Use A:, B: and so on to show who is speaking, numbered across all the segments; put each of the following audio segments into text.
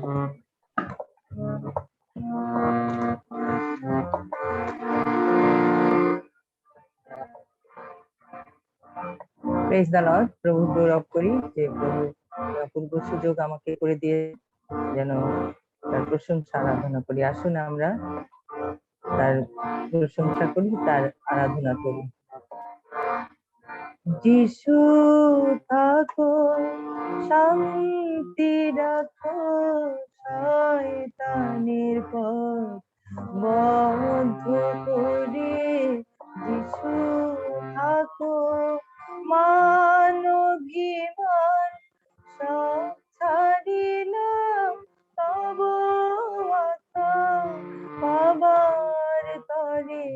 A: Praise the Lord. প্রভু গৌরব করি যে প্রভু অপূর্ব সুযোগ আমাকে করে দিয়ে যেন তার প্রশংসা আরাধনা করি। আসুন আমরা তার প্রশংসা করি, তার আরাধনা করি। যিশু থাকো, শান্তি রাখো, শয়তানের পথ বন্ধ করে। যিশু থাকো, মানবীমান সব ছাড়িলাম, তব আশা পাবার তরে।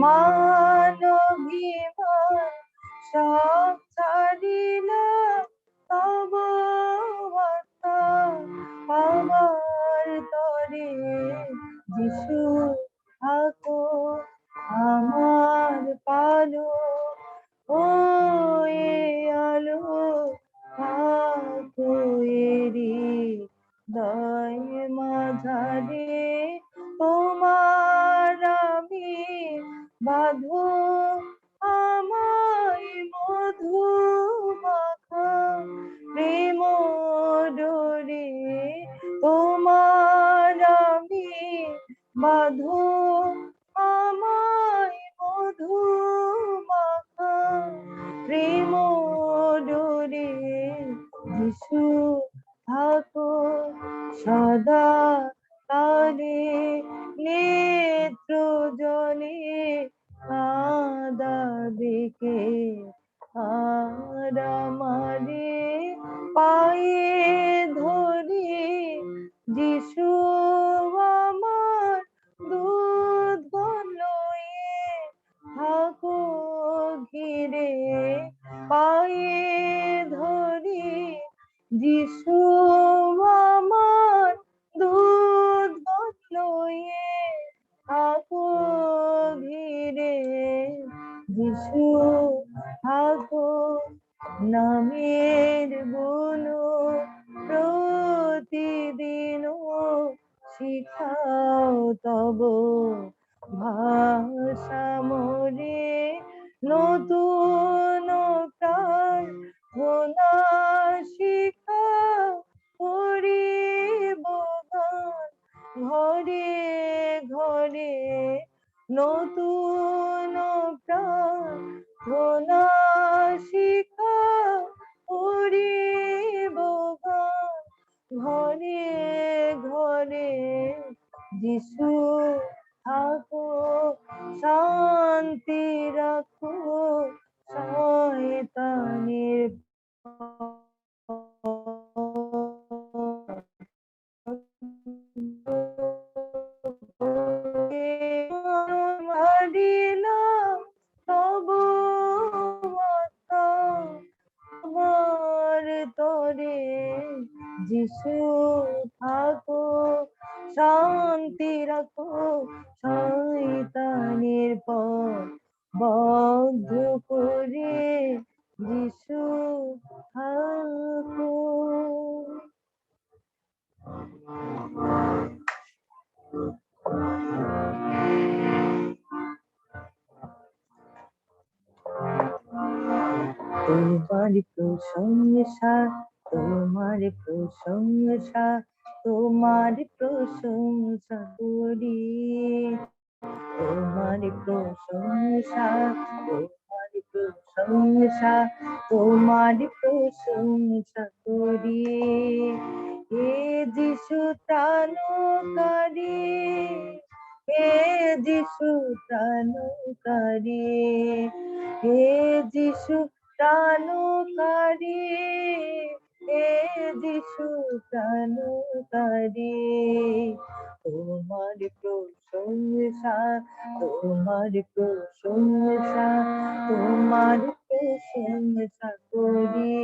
A: মানবীমান সব ছাড়িলাম, তব আশা পাবার তরে। যিশু থাকো, আমার পালো ওয়ে আলো, থাকো এরি দয় মাঝারে। তোমার আমি বাঁধো আমায় মধু মাখা প্রেম ডোরে। তোমার আমি বাঁধো আমায় মধু মাখা প্রেম ডোরে। যিশু থাকো সদা কালে নেত্র জলে, কাদা দেখে আর আমারে পায়ে ধরে। যিশু আমার দুধ লয়ে থাকো ঘিরে, পায়ে ধরে। যিশু আমার দুধ লয়ে থাকো ঘিরে। যিশু থাকো নামের গুণ প্রতিদিন শিখাও, তব ভাষা মোরে নতুন প্রাণ গোনা শিখাও। করিব গান ঘরে ঘরে নতুন প্রাণ গোনা শিখাও। করিব গান ঘরে ঘরে। যিশু থাকো, শান্তি রাখো, শয়তানের মারিলাম তব আমার তরে। যিশু থাকো, শান্তি রাখো, শয়তানের পথ বন্ধ করে। যিশু থাকো। তোমার প্রশংসা, তোমার প্রশংসা, তোমার প্রশংসা করি। তোমার প্রশংসা, তোমার প্রশংসা, তোমার প্রশংসা করি। হে যিশু ত্রাণকারী, হে যিশু ত্রাণকারী, হে যিশু ত্রাণকারী, হে যিশু ত্রাণকারী। তোমার প্রশংসা, তোমার প্রশংসা, তোমার প্রশংসা করি।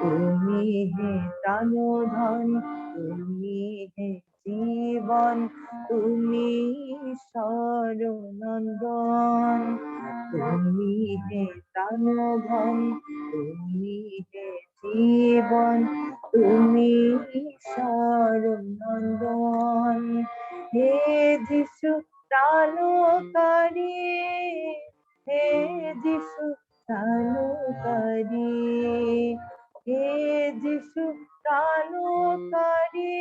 A: তুমি হে প্রাণধন, তুমি হে জীবন, তুমি ঈশ্বরনন্দন। তুমি হে প্রাণধন, তুমি হে জীবন, তুমি শরণ নন্দন, হে যিশু প্রাণকারী, হে যিশু প্রাণকারী, হে যিশু প্রাণকারী,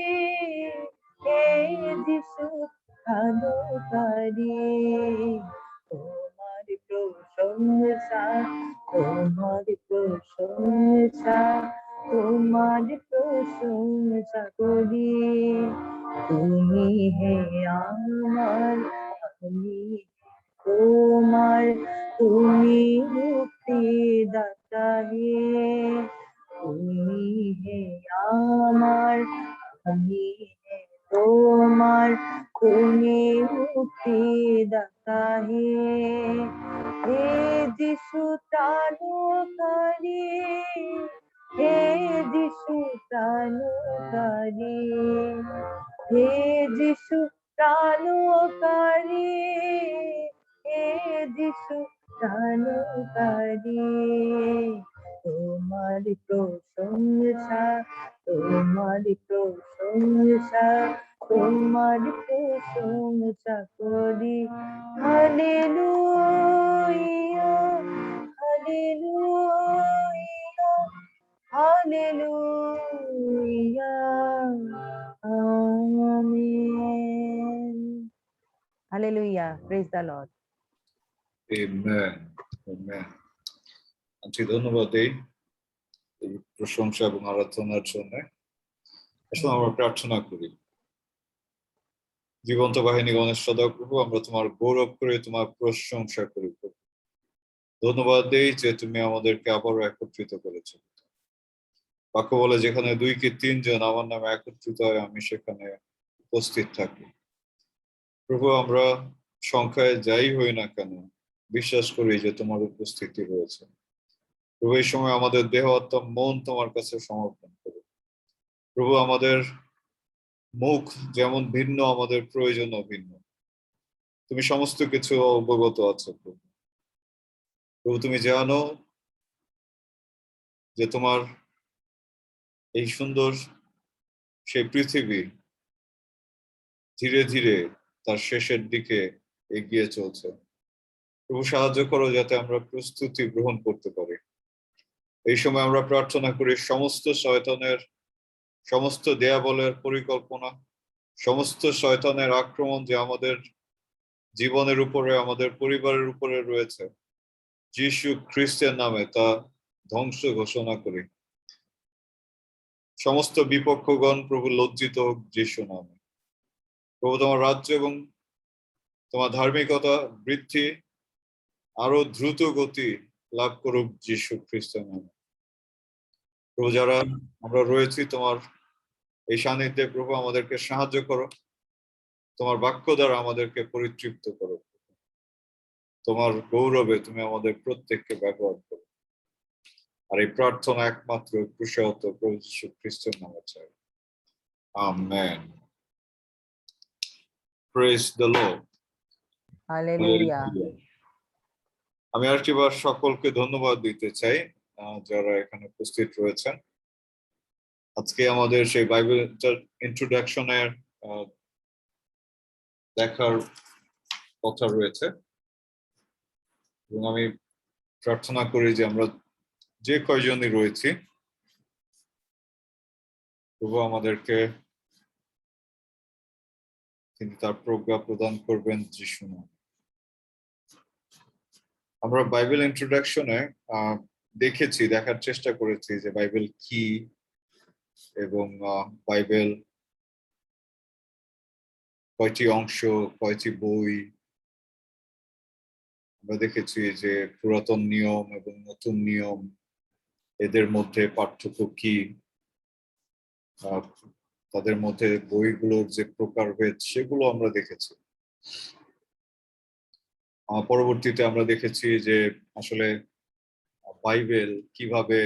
A: হে যিশু প্রাণকারী। তোমার প্রশংসা, তোমার প্রশংসা, তোমার প্রশংসা করি। তুমি হে আমার, আমি তোমার, তুমি মুক্তিদাতা হে। তুমি হে আমার, আমি হে তোমার, তুমি মুক্তিদাতা হে। হে যিশু প্রাণকারী, হে যিশু প্রাণকারী, হে যিশু প্রাণকারী, হে যিশু প্রাণকারী। তোমার প্রশংসা, তোমার প্রশংসা, তোমার প্রশংসা করি। Hallelujah, hallelujah, hallelujah, amen. Hallelujah, praise the Lord.
B: Amen. Amen. Aunty ধন্যবাদ এই প্রশংসা এবং আরাধনার জন্য। আসলে আমরা প্রার্থনা করি। জীবন্ত বাহিনী গণেশ সদা প্রভু, আমরা তোমার গৌরব করে তোমার প্রশংসা করি। ধন্যবাদ দেই যে তুমি আমাদেরকে আবারও একত্রিত করেছো। বাক্য বলে যেখানে 2 কি 3 জন আমার নামে একত্রিত হয়, আমি সেখানে উপস্থিত থাকি। প্রভু, আমরা সংখ্যায় যাই হই না কেন, বিশ্বাস করি যে তোমার উপস্থিতি রয়েছে। প্রভু, এই সময় আমাদের দেহ, আত্মা, মন তোমার কাছে সমর্পণ করো। প্রভু, আমাদের মুখ যেমন ভিন্ন, আমাদের প্রয়োজনও ভিন্ন। তুমি সমস্ত কিছু অবগত আছো প্রভু। প্রভু, তুমি জানো যে তোমার এই সুন্দর সেই পৃথিবী ধীরে ধীরে তার শেষের দিকে এগিয়ে চলছে। প্রভু, সাহায্য করো যাতে আমরা প্রস্তুতি গ্রহণ করতে পারি। এই সময় আমরা প্রার্থনা করি সমস্ত শয়তানের, সমস্ত দেয়াবলের পরিকল্পনা, সমস্ত শয়তানের আক্রমণ যে আমাদের জীবনের উপরে, আমাদের পরিবারের উপরে রয়েছে, যিশু খ্রিস্টের নামে তা ধ্বংস ঘোষণা করি। সমস্ত বিপক্ষগণ প্রভু লজ্জিত হোক যিশু নামে। প্রভু, তোমার রাজ্য এবং তোমার ধার্মিকতা বৃদ্ধি আরো দ্রুত গতি লাভ করুক যিশু খ্রিস্টের নামে। প্রভু, যারা আমরা রয়েছি তোমার এই সান্নিধ্যে, প্রভু আমাদেরকে সাহায্য করো। তোমার বাক্য দ্বারা আমাদেরকে পরিতৃপ্ত করো। তোমার গৌরবে তুমি আমাদের প্রত্যেককে ব্যবহার করো। আর এই প্রার্থনা একমাত্র কুশলত প্রভু যীশু খ্রিস্টের নামে চাই। Amen. Praise the Lord.
A: Hallelujah.
B: আমি আরেকবার সকলকে ধন্যবাদ দিতে চাই যারা এখানে উপস্থিত রয়েছেন। আজকে আমাদের সেই বাইবেল ইন্ট্রোডাকশনের দেখার কথা রয়েছে এবং আমি প্রার্থনা করি যে আমরা যে কয়জনই রয়েছি, প্রভু আমাদেরকে তিনি তার প্রজ্ঞা প্রদান করবেন যিশু নামে। আমরা বাইবেল ইন্ট্রোডাকশনে দেখার চেষ্টা করেছি যে বাইবেল কি এবং বাইবেল কয়টি অংশ, কয়টি বই। আমরা দেখেছি যে পুরাতন নিয়ম এবং নতুন নিয়ম, এদের মধ্যে পার্থক্য কি, তাদের মধ্যে বইগুলোর যে প্রকারভেদ সেগুলো আমরা দেখেছি। পরবর্তীতে আমরা দেখেছি যে আসলে বাইবেল কিভাবে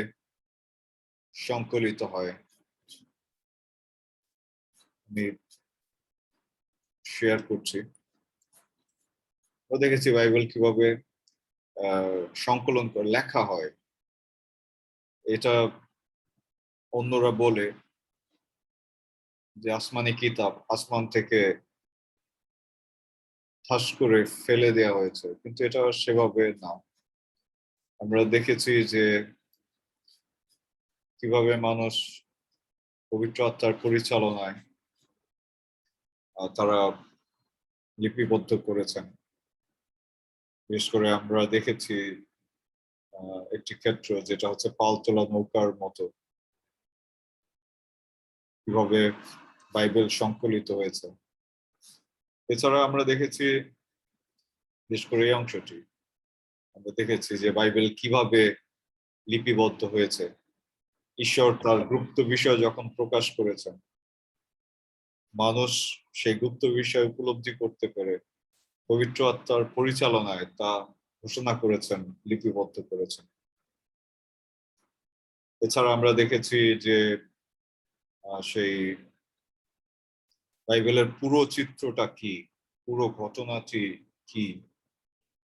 B: সংকলিত হয়। আমি শেয়ার করছি। দেখেছি বাইবেল কিভাবে সংকলন করে লেখা হয়। এটা অন্যরা বলে যে আসমানি কিতাব আসমান থেকে ঠাস করে ফেলে দেওয়া হয়েছে, কিন্তু এটা সেভাবে না। আমরা দেখেছি যে কিভাবে মানুষ পবিত্র আত্মার পরিচালনায় তারা লিপিবদ্ধ করেছেন। বিশেষ করে আমরা দেখেছি একটি ক্ষেত্র যেটা হচ্ছে পালতোলা নৌকার মতো, কিভাবে বাইবেল সংকলিত হয়েছে। এছাড়া আমরা দেখেছি, বিশেষ করে এই অংশটি আমরা দেখেছি যে বাইবেল কিভাবে লিপিবদ্ধ হয়েছে। ঈশ্বর তার গুপ্ত বিষয় যখন প্রকাশ করেছেন, মানুষ সেই গুপ্ত বিষয় উপলব্ধি করতে পেরে পবিত্র আত্মার পরিচালনায় তা ঘোষণা করেছেন, লিপিবদ্ধ করেছেন। এছাড়া আমরা দেখেছি যে সেই বাইবেলের পুরো চিত্রটা কি, পুরো ঘটনাটি কি,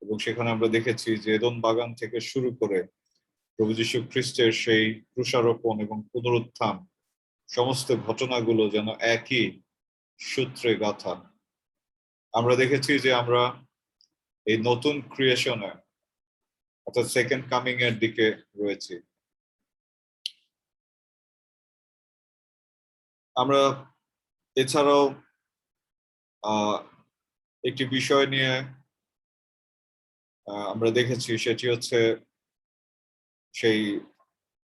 B: এবং সেখানে আমরা দেখেছি যে এদন বাগান থেকে শুরু করে প্রভু যীশু খ্রিস্টের সেই ক্রুশারোপণ এবং পুনরুত্থান, সমস্ত ঘটনাগুলো যেন একই সূত্রে গাঁথা। আমরা দেখেছি যে আমরা এই নতুন ক্রিয়েশনে অর্থাৎ সেকেন্ড কামিং এর দিকে রয়েছি। আমরা এছাড়াও একটি বিষয় নিয়ে আমরা দেখেছি, সেটি হচ্ছে সেই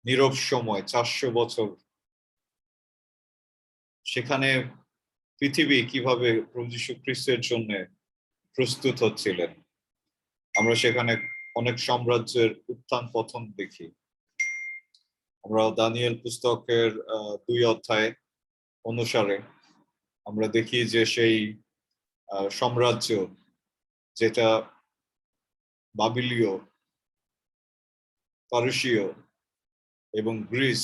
B: নীরব সময় 400 বছর, সেখানে পৃথিবী কিভাবে প্রভু যীশু খ্রিস্টের জন্য প্রস্তুত হচ্ছিলেন। আমরা সেখানে অনেক সাম্রাজ্যের উত্থান পতন দেখি। আমরা দানিয়েল পুস্তকের 2 অধ্যায় অনুসারে আমরা দেখি যে সেই সাম্রাজ্য, যেটা বাবিলীয়, পারসীয় এবং গ্রিস,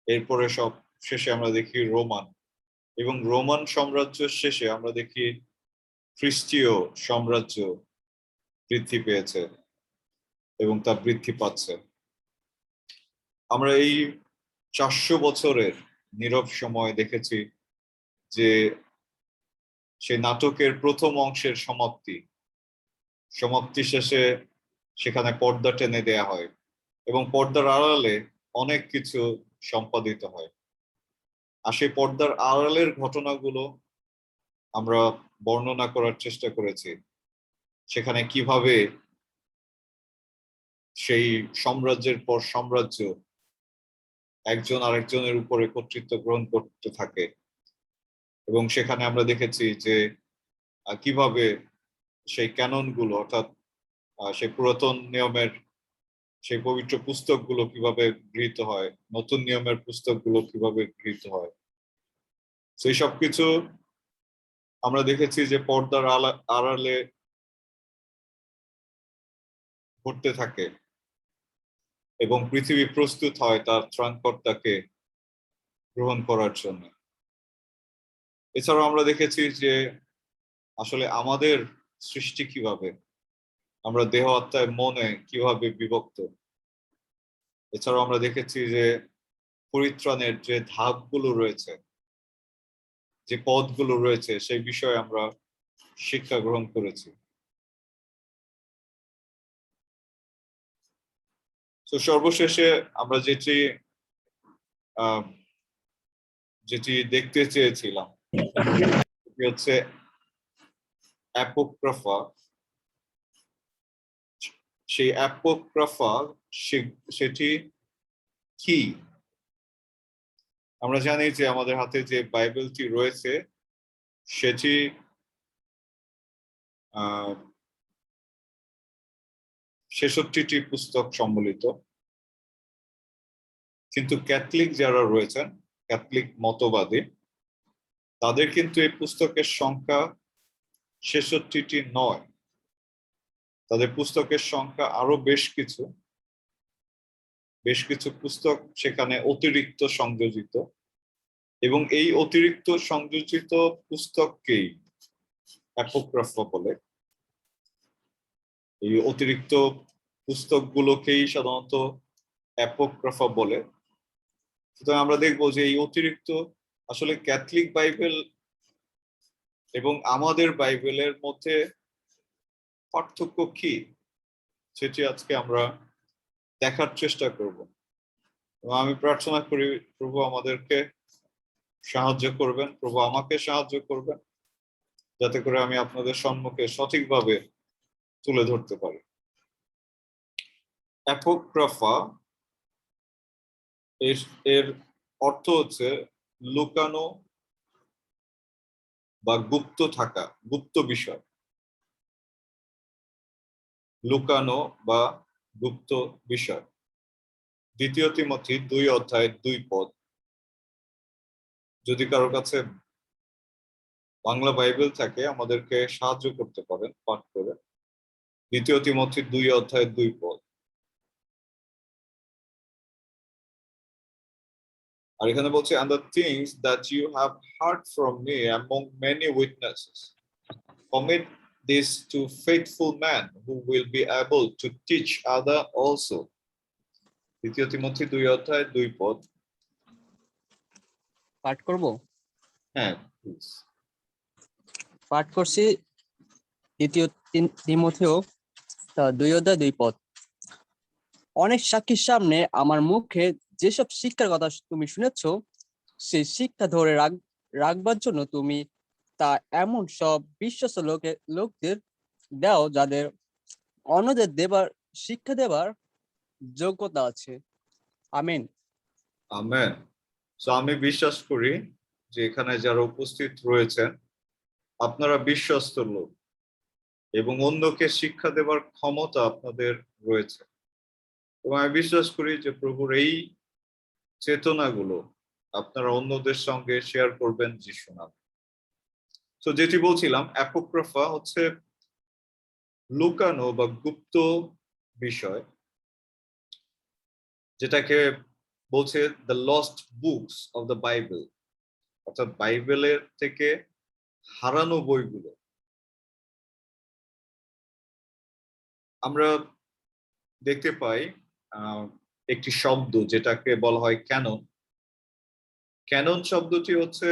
B: এরপরে সব শেষে আমরা দেখি রোমান, এবং রোমান সাম্রাজ্যের শেষে আমরা দেখি খ্রিস্টীয় সাম্রাজ্য বৃদ্ধি পেয়েছে এবং তা বৃদ্ধি পাচ্ছে। আমরা এই 400 বছরের নীরব সময় দেখেছি যে সেই নাটকের প্রথম অংশের সমাপ্তি শেষে সেখানে পর্দা টেনে দেয়া হয় এবং পর্দার আড়ালে অনেক কিছু সম্পাদিত হয়। আর সেই পর্দার আড়ালের ঘটনাগুলো আমরা বর্ণনা করার চেষ্টা করেছি। সেখানে কিভাবে সেই সাম্রাজ্যের পর সাম্রাজ্য একজন আরেকজনের উপরে কর্তৃত্ব গ্রহণ করতে থাকে, এবং সেখানে আমরা দেখেছি যে কিভাবে সেই ক্যাননগুলো, অর্থাৎ সেই পুরাতন নিয়মের সেই পবিত্র পুস্তকগুলো কিভাবে গৃহীত হয়, নতুন নিয়মের পুস্তকগুলো কিভাবে গৃহীত হয়। সেই সবকিছু আমরা দেখেছি যে পর্দার আড়ালে ঘটতে থাকে এবং পৃথিবী প্রস্তুত হয় তার ত্রাণকর্তাকে গ্রহণ করার জন্য। এছাড়াও আমরা দেখেছি যে আসলে আমাদের সৃষ্টি কিভাবে, আমরা দেহ আত্মায় মনে কিভাবে বিভক্ত। এছাড়াও আমরা দেখেছি যে পরিত্রাণের যে ধাপগুলো রয়েছে, যে পথগুলো রয়েছে, সেই বিষয়ে আমরা শিক্ষা গ্রহণ করেছি। তো সর্বশেষে আমরা যেটি দেখতে চেয়েছিলাম সেটি হচ্ছে অ্যাপোক্রাফা। সেই অ্যাপোক্রাফা সেটি কি? আমরা জানি যে আমাদের হাতে যে বাইবেলটি রয়েছে সেটি 66টি পুস্তক সম্বলিত, কিন্তু ক্যাথলিক যারা রয়েছেন, ক্যাথলিক মতবাদী, তাদের কিন্তু এই পুস্তকের সংখ্যা 66টি নয়। তাদের পুস্তকের সংখ্যা আরো বেশ কিছু পুস্তক সেখানে অতিরিক্ত সংযোজিত, এবং এই অতিরিক্ত সংযোজিত পুস্তককেই অ্যাপোক্রাফা বলে। এই অতিরিক্ত পুস্তকগুলোকেই সাধারণত অ্যাপোক্রাফা বলে। সুতরাং আমরা দেখবো যে এই অতিরিক্ত আসলে ক্যাথলিক বাইবেল এবং আমাদের বাইবেলের মধ্যে পার্থক্য কি সেটি আজকে আমরা দেখার চেষ্টা করব। এবং আমি প্রার্থনা করি প্রভু আমাদেরকে সাহায্য করবেন, প্রভু আমাকে সাহায্য করবেন, যাতে করে আমি আপনাদের সম্মুখে সঠিকভাবে তুলে ধরতে পারি। অ্যাপোক্রাফা এর অর্থ হচ্ছে লুকানো বা গুপ্ত থাকা, গুপ্ত বিষয়। লুকানো বা গুপ্ত বিষয়। 2 তিমথি 2:2 যদি কারোর কাছে বাংলা বাইবেল থাকে আমাদেরকে সাহায্য করতে পারেন পাঠ করে। 2 তিমথি 2:2 আর এখানে বলছে, and the things that you have heard from me among many witnesses commit this to faithful men who will be able to teach other also. 2 Timothy 2:2
C: পাঠ করব।
B: হ্যাঁ, প্লিজ।
C: পাঠ করছি 2 তিমথেও 2:2। অনেক সাক্ষীর সামনে আমার মুখে যেসব শিক্ষার কথা তুমি শুনেছ, সেই শিক্ষা ধরে রাখবার জন্য তুমি তা এমন সব বিশ্বস্ত লোকদের দাও যাদের অন্যদের শিক্ষা দেবার যোগ্যতা আছে। আমিন।
B: আমেন। সো আমি বিশ্বাস করি যে এখানে যারা উপস্থিত রয়েছেন আপনারা বিশ্বস্ত লোক এবং অন্যকে শিক্ষা দেবার ক্ষমতা আপনাদের রয়েছে। এবং আমি বিশ্বাস করি যে প্রভুর এই চেতনাগুলো আপনারা অন্যদের সঙ্গে শেয়ার করবেন যিশু নামে। তো যেটি বলছিলাম, অ্যাপোক্রাফা হচ্ছে লুকানো বা গুপ্ত বিষয়, যেটাকে বলছে the lost books of the Bible, অর্থাৎ বাইবেলের থেকে হারানো বইগুলো। আমরা দেখতে পাই একটি শব্দ যেটাকে বলা হয় ক্যানন। ক্যানন শব্দটি হচ্ছে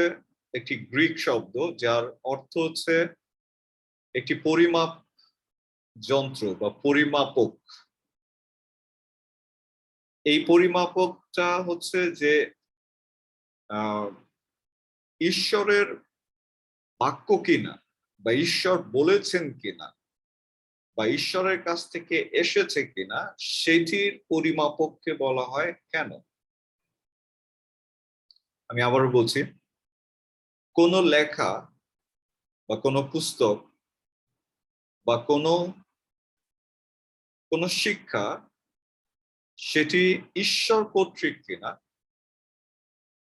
B: একটি গ্রিক শব্দ যার অর্থ হচ্ছে একটি পরিমাপ যন্ত্র বা পরিমাপক। এই পরিমাপকটা হচ্ছে যে ঈশ্বরের বাক্য কিনা বা ঈশ্বর বলেছেন কিনা বা ঈশ্বরের কাছ থেকে এসেছে কিনা সেটির পরিমাপককে বলা হয় ক্যানন। আমি আবারও বলছি, কোন লেখা বা কোনো পুস্তক বা কোনো শিক্ষা সেটি ঈশ্বর কর্তৃক কিনা,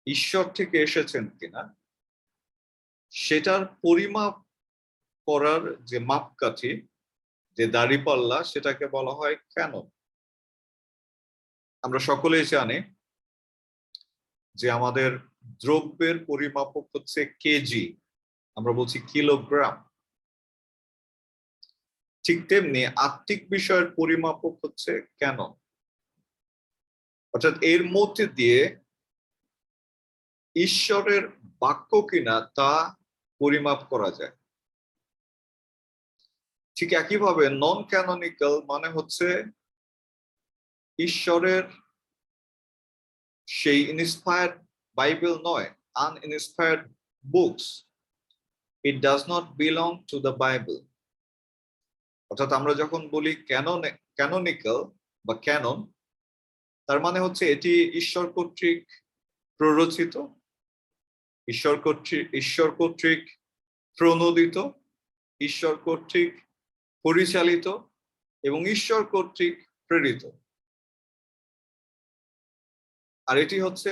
B: ঈশ্বর থেকে এসেছেন কিনা, সেটার পরিমাপ করার যে মাপকাঠি, যে দাঁড়িপাল্লা, সেটাকে বলা হয় ক্যানন। আমরা সকলেই জানি যে আমাদের দ্রব্যের পরিমাপক হচ্ছে কেজি, আমরা বলছি কিলোগ্রাম। ঠিক তেমনি আত্মিক বিষয়ের পরিমাপক হচ্ছে ক্যানন, অর্থাৎ এর মধ্যে দিয়ে ঈশ্বরের বাক্য কিনা তা পরিমাপ করা যায়। ঠিক একইভাবে নন ক্যাননিক্যাল মানে হচ্ছে ঈশ্বরের সেই ইনস্পায়ার্ড বাইবেল নয়, uninspired books. It does not belong to the Bible. অর্থাৎ আমরা যখন বলি ক্যাননিক্যাল বা ক্যানন, তার মানে হচ্ছে এটি ঈশ্বর কর্তৃক প্ররোচিত, ঈশ্বর কর্তৃক প্রণোদিত, ঈশ্বর কর্তৃক পরিচালিত এবং ঈশ্বর কর্তৃক প্রেরিত। আর এটি হচ্ছে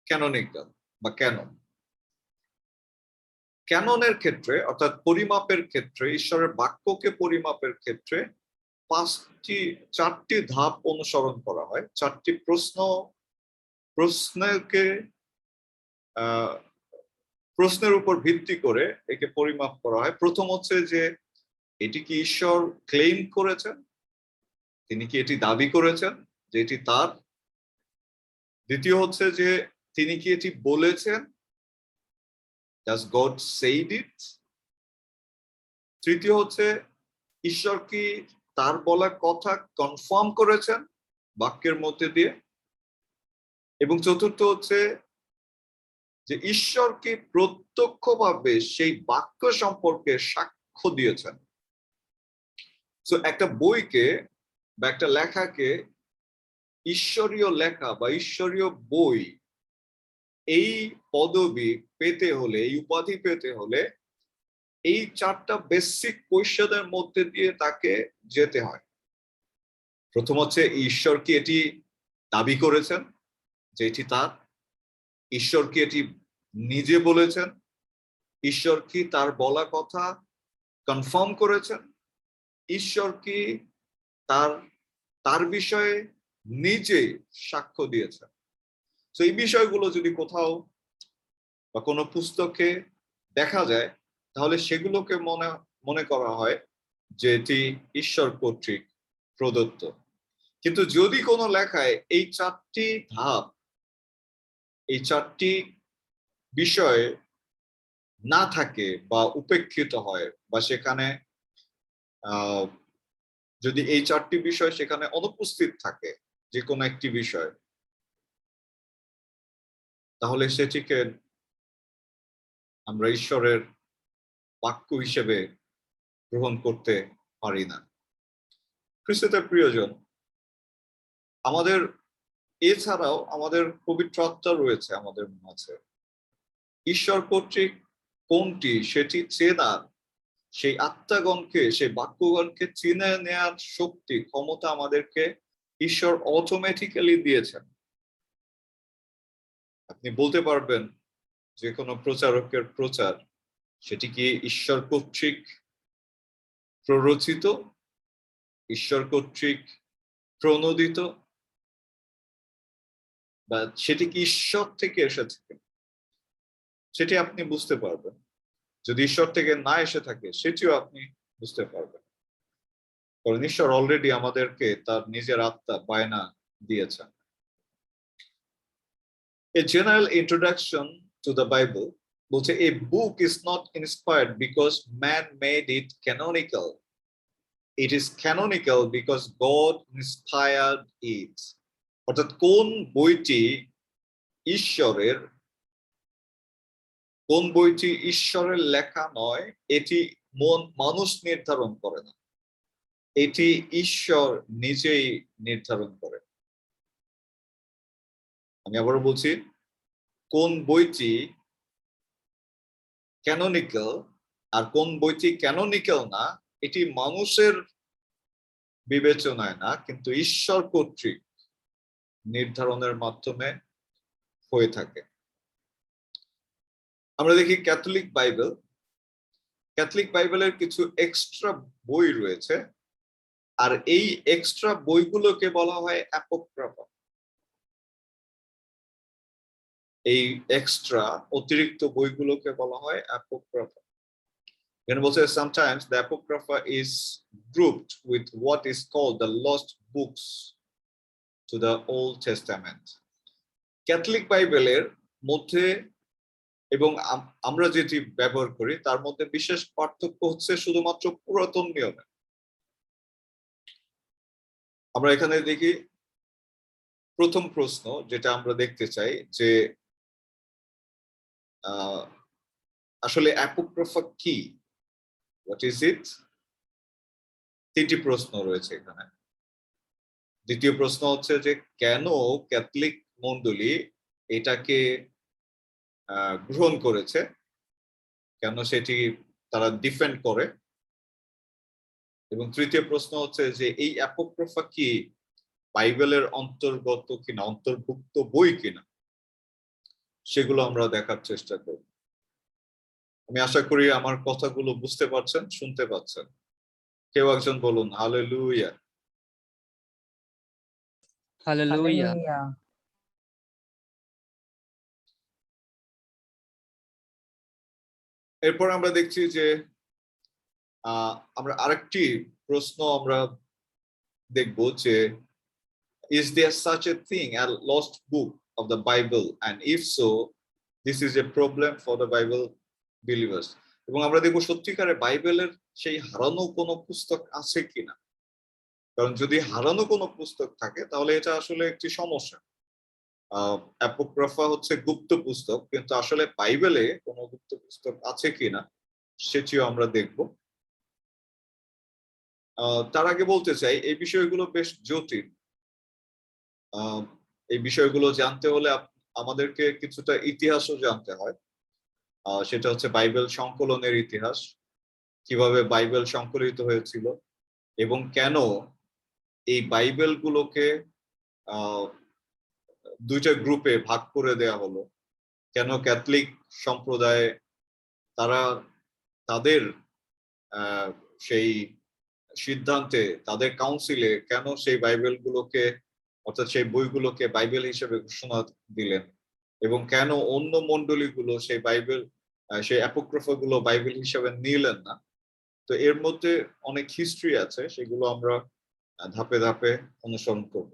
B: ক্যাননিক্যাল বা ক্যানন। ক্যাননের ক্ষেত্রে অর্থাৎ পরিমাপের ক্ষেত্রে, ঈশ্বরের বাক্যকে পরিমাপের ক্ষেত্রে 4টি ধাপ অনুসরণ করা হয়। 4টি প্রশ্নের উপর ভিত্তি করে একে পরিমাপ করা হয়। প্রথম হচ্ছে যে এটি কি ঈশ্বর ক্লেম করেছেন, তিনি কি এটি দাবি করেছেন যে এটি তার। দ্বিতীয় হচ্ছে যে তিনি কি এটি বলেছেন? Does God said it? তৃতীয় হচ্ছে, ঈশ্বর কি তার বলা কথা কনফার্ম করেছেন বাক্যের মধ্যে দিয়ে? এবং চতুর্থ হচ্ছে যে ঈশ্বর কি প্রত্যক্ষভাবে সেই বাক্য সম্পর্কে সাক্ষ্য দিয়েছেন? তো একটা বইকে বা একটা লেখাকে ঈশ্বরীয় লেখা বা ঈশ্বরীয় বই এই পদবি পেতে হলে, এই উপাধি পেতে হলে এই চারটা বেসিক কৈশিকের মধ্যে দিয়ে তাকে যেতে হয়। প্রথম হচ্ছে, ঈশ্বর কি এটি দাবি করেছেন যে এটি তার? ঈশ্বর কি এটি নিজে বলেছেন? ঈশ্বর কি তার বলা কথা কনফার্ম করেছেন? ঈশ্বর কি তার বিষয়ে নিজে সাক্ষ্য দিয়েছেন? তো এই বিষয়গুলো যদি কোথাও বা কোনো পুস্তকে দেখা যায়, তাহলে সেগুলোকে মনে করা হয় যে এটি ঈশ্বর কর্তৃক প্রদত্ত। কিন্তু যদি কোনো লেখায় এই চারটি ধাপ, এই চারটি বিষয় না থাকে বা উপেক্ষিত হয়, বা সেখানে যদি এই চারটি বিষয় সেখানে অনুপস্থিত থাকে, যে কোনো একটি বিষয়, তাহলে সেটিকে আমরা ঈশ্বরের বাক্য হিসেবে গ্রহণ করতে পারি না। খ্রিস্টদের প্রিয়জন, আমাদের এছাড়াও আমাদের পবিত্র আত্মা রয়েছে আমাদের মাঝে। ঈশ্বর কর্তৃক কোনটি সেটি চেনার, সেই আত্মাগণকে, সেই বাক্যগণকে চিনে নেয়ার শক্তি, ক্ষমতা আমাদেরকে ঈশ্বর অটোমেটিক্যালি দিয়েছেন। আপনি বলতে পারবেন যে কোনো প্রচারকের প্রচার, সেটি কি ঈশ্বর কর্তৃক প্ররোচিত, ঈশ্বর কর্তৃক প্রণোদিত, বা সেটি কি ঈশ্বর থেকে এসেছে? সেটি আপনি বুঝতে পারবেন। যদি ঈশ্বর থেকে না এসে থাকে, সেটিও আপনি বুঝতে পারবেন, কারণ ঈশ্বর অলরেডি আমাদেরকে তার নিজের আত্মা বায়না দিয়েছেন। A general introduction to the Bible বলছে, a book is not inspired because man made it canonical. It is canonical because God inspired it. অর্থাৎ কোন বইটি ঈশ্বরের লেখা নয়, এটি মানুষ নির্ধারণ করে না, এটি ঈশ্বর নিজেই নির্ধারণ করে। আমি আবারও বলছি, কোন বইটি ক্যানোনিক্যাল আর কোন বইটি ক্যানোনিক্যাল না, এটি মানুষের বিবেচনায় না, কিন্তু ঈশ্বর কর্তৃক নির্ধারণের মাধ্যমে হয়ে থাকে। আমরা দেখি ক্যাথলিক বাইবেলের কিছু এক্সট্রা বই রয়েছে, আর এই এক্সট্রা বইগুলোকে বলা হয় অ্যাপোক্রিফা। এই এক্সট্রা অতিরিক্ত বইগুলোকে বলা হয় অ্যাপোক্রিফা। এখানে বলছে, sometimes the apocrypha is grouped with what is called the lost books to the Old Testament. Catholic বাইবেলের মধ্যে এবং আমরা যেটি ব্যবহার করি তার মধ্যে বিশেষ পার্থক্য হচ্ছে শুধুমাত্র পুরাতন নিয়মে। আমরা এখানে দেখি প্রথম প্রশ্ন যেটা আমরা দেখতে চাই যে আসলে অ্যাপোক্রিফা কি, হোয়াট ইজ ইট? তিনটি প্রশ্ন রয়েছে এখানে। দ্বিতীয় প্রশ্ন হচ্ছে যে কেন ক্যাথলিক মণ্ডলী এটাকে গ্রহণ করেছে, কেন সেটি তারা ডিফেন্ড করে। এবং তৃতীয় প্রশ্ন হচ্ছে যে এই অ্যাপোক্রিফা কি বাইবেলের অন্তর্গত কিনা, অন্তর্ভুক্ত বই কিনা, সেগুলো আমরা দেখার চেষ্টা করব। আমি আশা করি আমার কথাগুলো বুঝতে পারছেন, শুনতে পাচ্ছেন। কেউ একজন বলুন হালেলুয়া।
C: হালেলুয়া।
A: হালেলুয়া।
B: এরপর আমরা দেখছি যে আমরা আরেকটি প্রশ্ন আমরা দেখব যে, is there such a thing as lost book of the Bible, and if so, this is a problem for the Bible believers. এবং আমরা দেখব সত্যিকারে বাইবেলের সেই হারানো কোনো পুস্তক আছে কিনা, কারণ যদি হারানো কোনো পুস্তক থাকে তাহলে এটা আসলে একটি সমস্যা। অ্যাপোক্রাফা হচ্ছে গুপ্ত পুস্তক, কিন্তু আসলে বাইবেলে কোনো গুপ্ত পুস্তক আছে কিনা সেটিও আমরা দেখব। তার আগে বলতে চাই এই বিষয়গুলো বেশ জটিল। এই বিষয়গুলো জানতে হলে আমাদেরকে কিছুটা ইতিহাসও জানতে হয়। সেটা হচ্ছে বাইবেল সংকলনের ইতিহাস, কিভাবে বাইবেল সংকলিত হয়েছিল এবং কেন এই বাইবেলগুলোকে দুইটা গ্রুপে ভাগ করে দেয়া হলো, কেন ক্যাথলিক সম্প্রদায় তারা তাদের সেই সিদ্ধান্তে, তাদের কাউন্সিলে কেন সেই বাইবেলগুলোকে, অর্থাৎ সেই বইগুলোকে বাইবেল হিসেবে ঘোষণা দিলেন, এবং কেন অন্য মণ্ডলীগুলো সেই বাইবেল, সেই অ্যাপোক্রিফা গুলো বাইবেল হিসেবে নিলেন না। তো এর মধ্যে অনেক হিস্ট্রি আছে, সেগুলো আমরা ধাপে ধাপে অনুসরণ করব।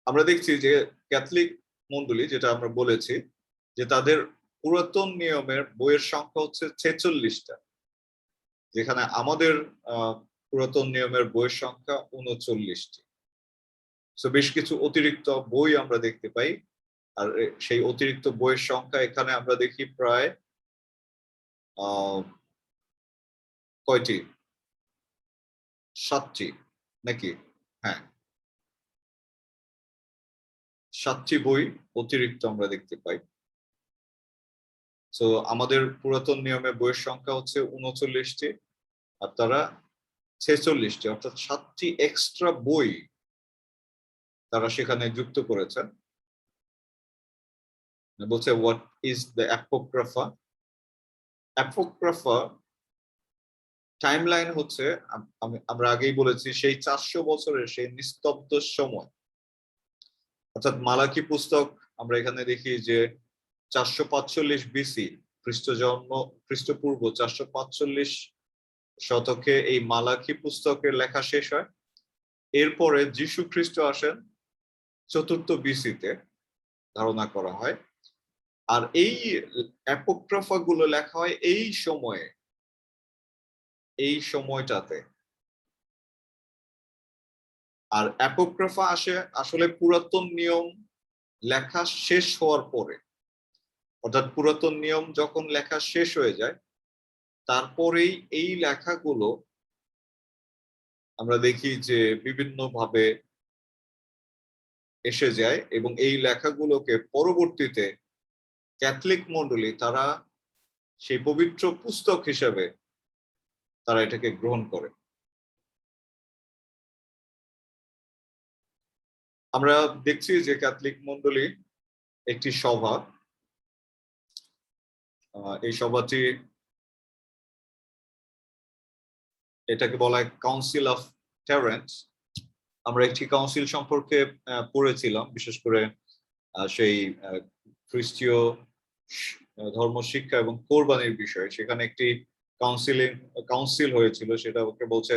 B: আমরা দেখছি যে ক্যাথলিক মণ্ডলী, যেটা আমরা বলেছি যে তাদের পুরাতন নিয়মের বইয়ের সংখ্যা হচ্ছে 46টা, যেখানে আমাদের পুরাতন নিয়মের বইয়ের সংখ্যা 39টি। তো বেশ কিছু অতিরিক্ত বই আমরা দেখতে পাই, আর সেই অতিরিক্ত বইয়ের সংখ্যা এখানে আমরা দেখি প্রায় কয়টি, 7টি নাকি? হ্যাঁ, 7টি বই অতিরিক্ত আমরা দেখতে পাই। তো আমাদের পুরাতন নিয়মে বইয়ের সংখ্যা হচ্ছে 39টি, আর তারা 46টি, অর্থাৎ 7টি এক্সট্রা বই তারা সেখানে যুক্ত করেছেন। বলছে হোয়াট ইজ দ্য অ্যাপোক্রাফা। অ্যাপোক্রাফা টাইমলাইন হচ্ছে, আমরা আগেই বলেছি, সেই 400 বছরের সেই নিস্তব্ধ সময়, অর্থাৎ মালাকি পুস্তক আমরা এখানে দেখি যে 445 বিসি, খ্রিস্টপূর্ব 445 শতকে এই মালাকি পুস্তকের লেখা শেষ হয়। এরপরে যীশু খ্রিস্ট আসেন 4th বিসিতে ধারণা করা হয়, আর এই অ্যাপোক্রাফা গুলো লেখা হয় এই সময়ে, এই সময়টাতে। আর অ্যাপোক্রাফা আসলে পুরাতন নিয়ম লেখা শেষ হওয়ার পরে, অর্থাৎ পুরাতন নিয়ম যখন লেখা শেষ হয়ে যায় তারপরেই এই লেখাগুলো আমরা দেখি যে বিভিন্নভাবে এসে যায়, এবং এই লেখাগুলোকে পরবর্তীতে ক্যাথলিক মণ্ডলী তারা সেই পবিত্র পুস্তক হিসেবে তারা এটাকে গ্রহণ করে। আমরা দেখছি যে ক্যাথলিক মণ্ডলী একটি সভা, এই সভাটি, এটাকে বলা হয় কাউন্সিল অফ ট্যারেন্ট। আমরা একটি কাউন্সিল সম্পর্কে পড়েছিলাম, বিশেষ করে সেই খ্রিস্টীয় ধর্ম শিক্ষা এবং কোরবানির বিষয়ে। সেখানে একটি কাউন্সিল হয়েছিল, সেটা ওকে বলছে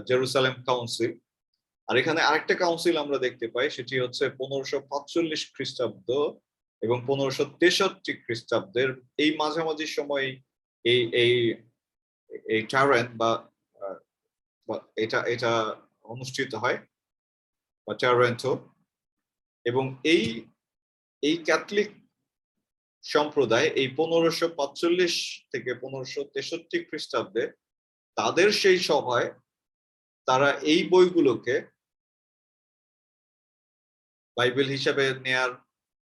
B: জেরুসালেম কাউন্সিল। আর এখানে আরেকটা কাউন্সিল আমরা দেখতে পাই, সেটি হচ্ছে 1545 খ্রিস্টাব্দ এবং 1563 খ্রিস্টাব্দের এই মাঝামাঝি সময় এই এই এই ট্যারেন্ট বা এটা অনুষ্ঠিত হয়, বা ট্যারেন্টো। এবং এই ক্যাথলিক সম্প্রদায় এই 1545 থেকে 1563 খ্রিস্টাব্দে তাদের সেই সভায় তারা এই বইগুলোকে বাইবেল হিসাবে নেয়ার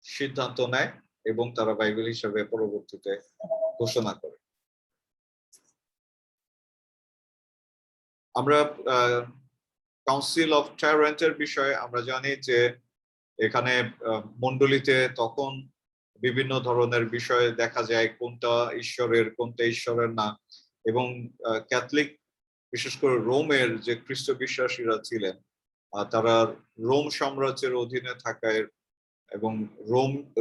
B: সিদ্ধান্ত নেয়, এবং তারা বাইবেল হিসাবে পরবর্তীতে ঘোষণা করে। আমরা কাউন্সিল অফ ট্যারেন্টের বিষয়ে আমরা জানি যে এখানে মণ্ডলীতে তখন বিভিন্ন ধরনের বিষয় দেখা যায়, কোনটা ঈশ্বরের কোনটা ঈশ্বরের না। এবং ক্যাথলিক, বিশেষ করে রোমের যে খ্রিস্ট বিশ্বাসীরা ছিলেন, তারা রোম সাম্রাজ্যের অধীনে থাকায় এবং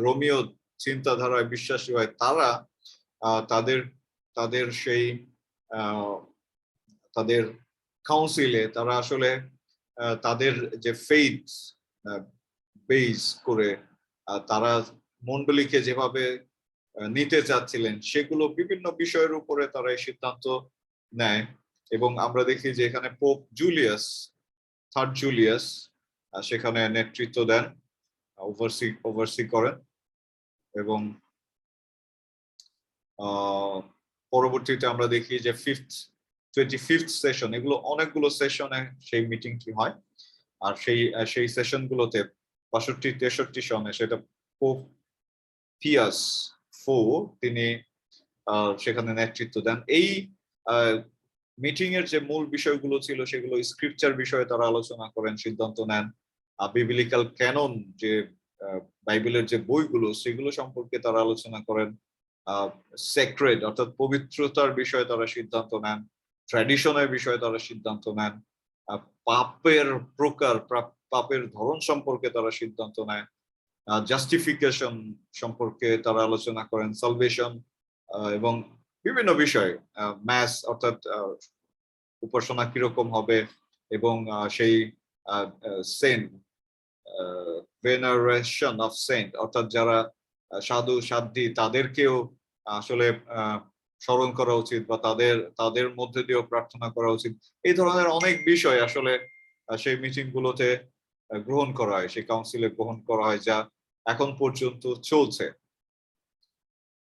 B: রোমীয় চিন্তাধারায় বিশ্বাসী হয়, তারা তাদের সেই তাদের কাউন্সিলে তারা আসলে তাদের যে ফেইথ বেস করে তারা মন্ডলীকে যেভাবে নিতে চাচ্ছিলেন সেগুলো বিভিন্ন বিষয়ের উপরে তারা এই সিদ্ধান্ত নেয়। এবং আমরা দেখি যে এখানে পোপ জুলিয়াস, থার্ড জুলিয়াস সেখানে নেতৃত্ব দেন, ওভারসি করেন। এবং পরবর্তীতে আমরা দেখি যে 25th সেশন, এগুলো অনেকগুলো সেশনে সেই মিটিংটি হয়। আর সেই সেশন গুলোতে 62-63 সনে সেটা পোপ পিয়াস তিনি সেখানে নেতৃত্ব দেন। এই মিটিং এর যে মূল বিষয়গুলো ছিল সেগুলো স্ক্রিপচার বিষয়ে তারা আলোচনা করেন, সিদ্ধান্ত নেন। বিবলিক্যাল ক্যানন, যে বাইবেলের যে বইগুলো সেগুলো সম্পর্কে তারা আলোচনা করেন। সেক্রেড অর্থাৎ পবিত্রতার বিষয়ে তারা সিদ্ধান্ত নেন, ট্র্যাডিশনের বিষয়ে তারা সিদ্ধান্ত নেন, পাপের প্রকার, পাপের ধরন সম্পর্কে তারা সিদ্ধান্ত নেয়, জাস্টিফিকেশন সম্পর্কে তারা আলোচনা করেন, সালভেশন এবং বিভিন্ন বিষয়, ম্যাস অর্থাৎ উপাসনা কিরকম হবে, এবং সেই সেন্ট, ভেনারেশন অফ সেন্ট অর্থাৎ যারা সাধু সাধ্বী তাদেরকেও আসলে স্মরণ করা উচিত বা তাদের মধ্যে দিয়েও প্রার্থনা করা উচিত। এই ধরনের অনেক বিষয় আসলে সেই মিটিং গুলোতে গ্রহণ করা হয়, সেই কাউন্সিলে গ্রহণ করা হয়, যা এখন পর্যন্ত চলছে।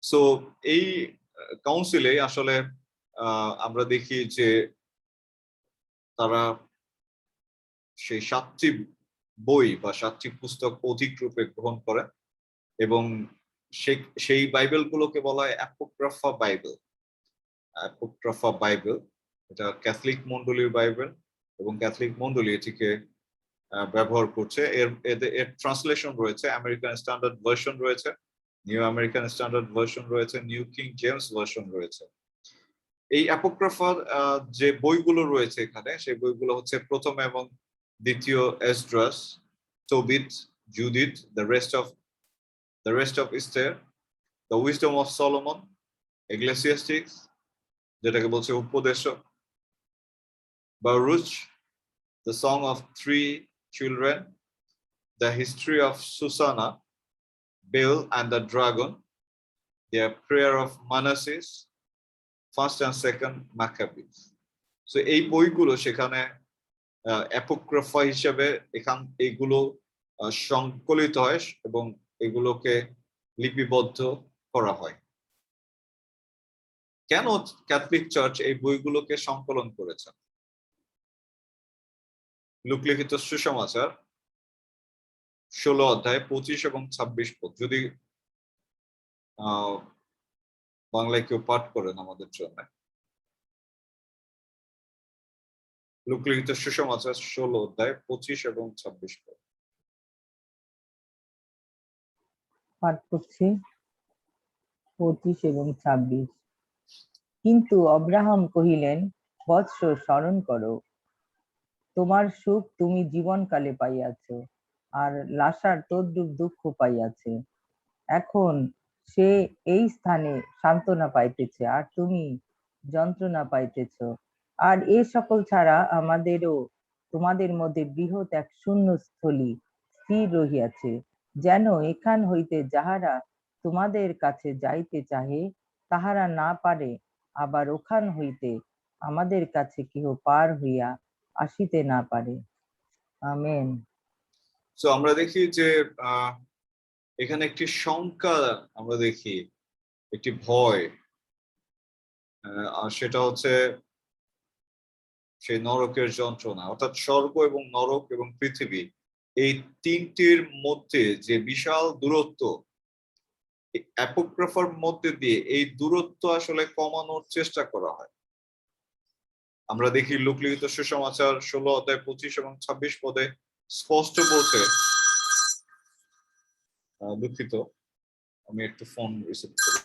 B: সো এই কাউন্সিলে আসলে আমরা দেখি যে তারা সেই 7টি বই বা 7টি পুস্তক অধিক রূপে গ্রহণ করে, এবং সেই বাইবেল গুলোকে বলা হয় অ্যাপোক্রাফা বাইবেল। অ্যাপোক্রাফা বাইবেল এটা ক্যাথলিক মন্ডলীর বাইবেল, এবং ক্যাথলিক মন্ডলী এটিকে ব্যবহার করছে। এর ট্রান্সলেশন রয়েছে, আমেরিকান স্ট্যান্ডার্ড ভার্সন রয়েছে, নিউ আমেরিকান স্ট্যান্ডার্ড ভার্সন রয়েছে, নিউ কিং জেমস ভার্সন রয়েছে। এই অ্যাপোক্রাফার যে বইগুলো রয়েছে এখানে, সেই বইগুলো হচ্ছে প্রথম এবং দ্বিতীয় Esdras, Tobit, Judith, the rest of Esther, the wisdom of Solomon, Ecclesiasticus যেটাকে বলছে উপদেশক, Baruch, the song of three children, the history of Susanna, Bel and the dragon, the prayer of Manasses, first and second Maccabees. So এই বইগুলো সেখানে অ্যাপোক্রাফা হিসেবে এইগুলো সংকলিত হয় এবং এগুলোকে লিপিবদ্ধ করা হয়। কেন ক্যাথলিক চার্চ এই বইগুলোকে সংকলন করেছেন? লোকলিখিত সুসমাচার 16 অধ্যায় 25 এবং 26 পদ, যদি বাংলায় কেউ পাঠ করেন আমাদের জন্য। লোকলিখিত সুসমাচার 16 অধ্যায় 25 এবং 26 পদ।
A: পাঠ করছি 25 এবং 26। কিন্তু অব্রাহাম কহিলেন, বৎস, স্মরণ করো, তোমার সুখ তুমি জীবনকালে পাইয়াছ, আর লাসার তদ্রূপ দুঃখ পাইয়াছে। এখন সে এই স্থানে সান্ত্বনা পাইতেছে, আর তুমি যন্ত্রণা পাইতেছ। আর এ সকল ছাড়া আমাদেরও তোমাদের মধ্যে বৃহৎ এক শূন্যস্থলী স্থির রহিয়াছে, যেন এখান হইতে যাহারা তোমাদের কাছে যাইতে চাহে তাহারা না পারে, আবার ওখান হইতে আমাদের কাছে কেহ পার হইয়া আসিতে না পারে। আমেন।
B: সো আমরা দেখি যে এখানে একটি শঙ্কা আমরা দেখি, একটি ভয়, আর সেটা হচ্ছে সেই নরকের যন্ত্রণা, অর্থাৎ স্বর্গ এবং নরক এবং পৃথিবী, এই তিনটির মধ্যে যে বিশাল দূরত্ব, অ্যাপোক্রাফার মধ্যে দিয়ে এই দূরত্ব আসলে কমানোর চেষ্টা করা হয়। আমরা দেখি লোকলিখিত সুসমাচার 16 অধ্যায় 25 এবং 26 পদে স্পষ্ট বলছে, দুঃখিত আমি একটু ফোন রিসিভ করি।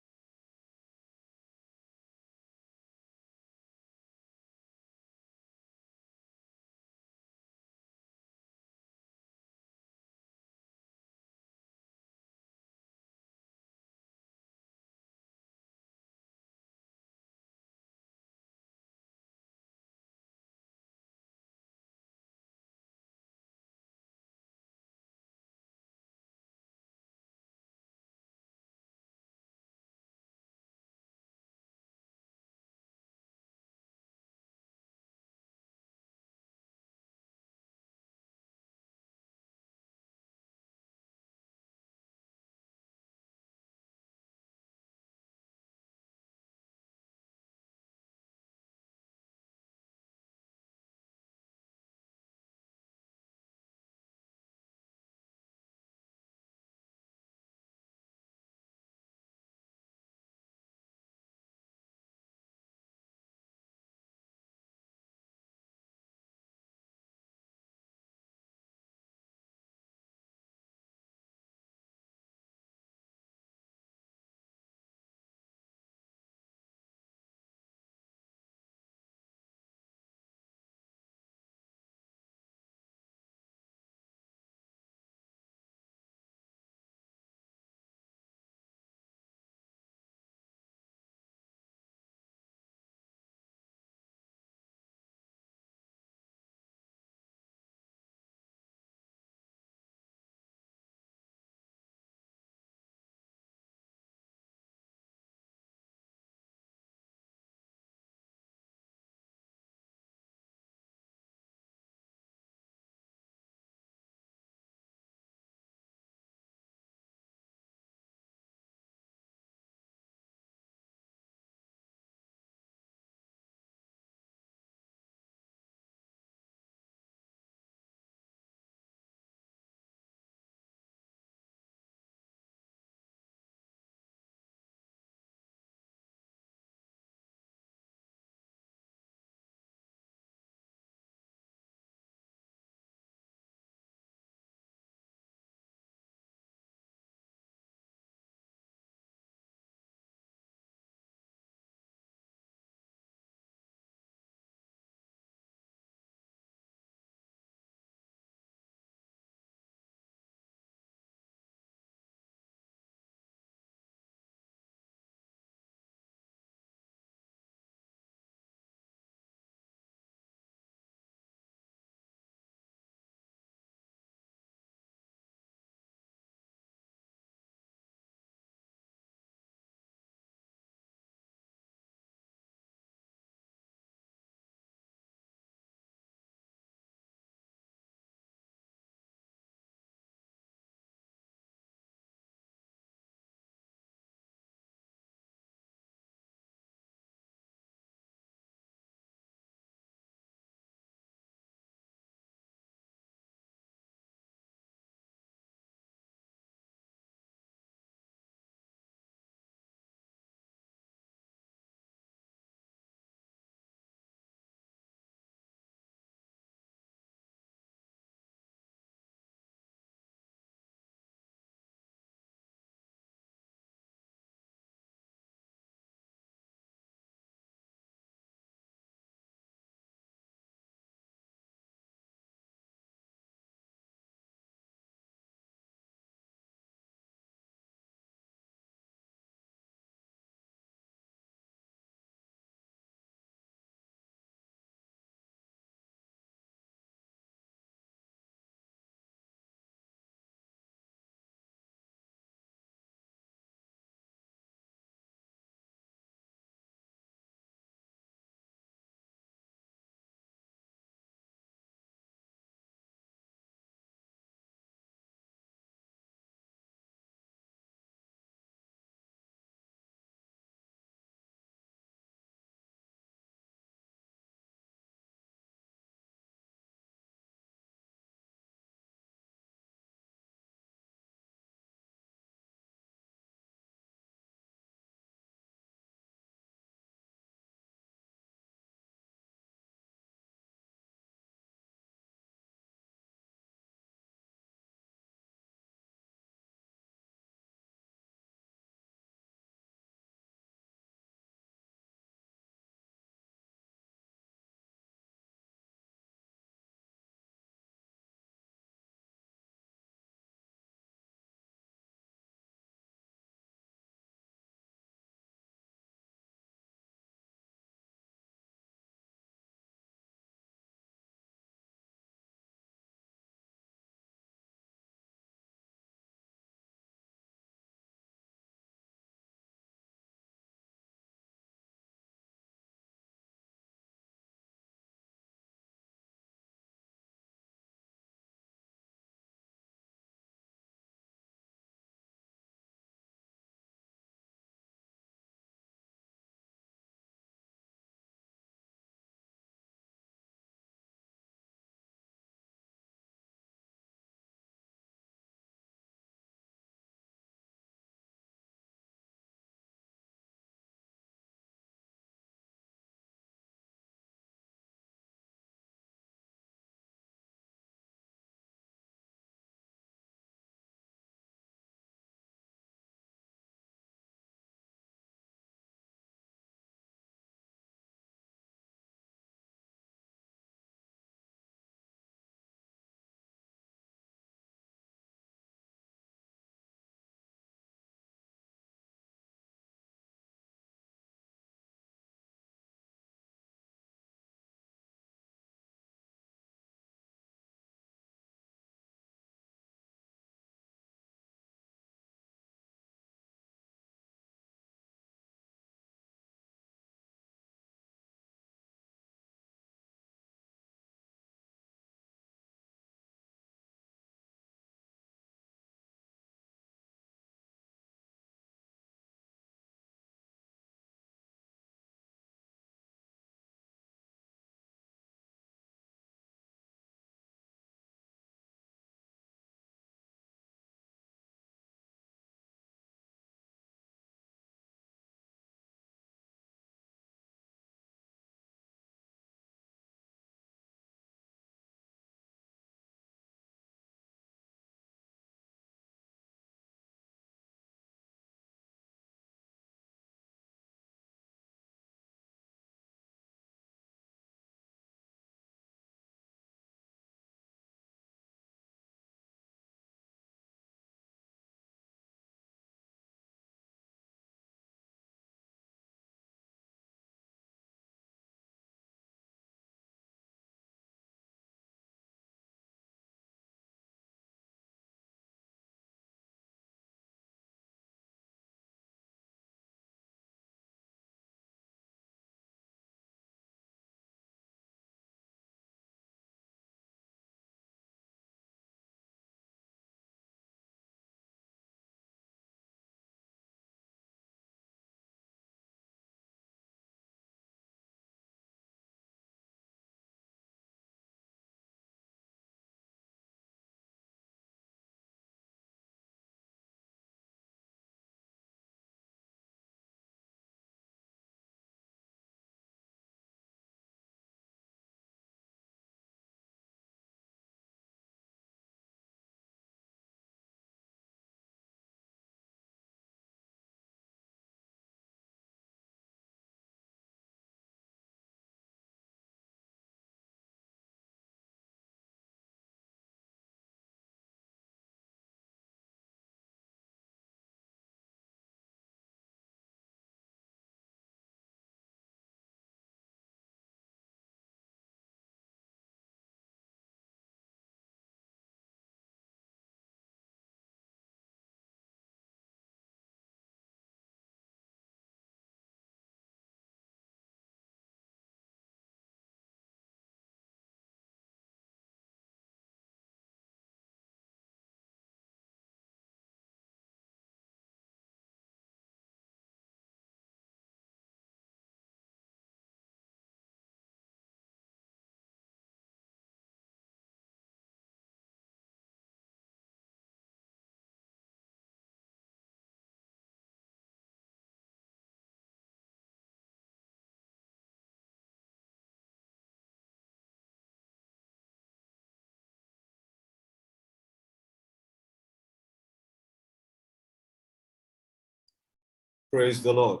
B: Praise the Lord.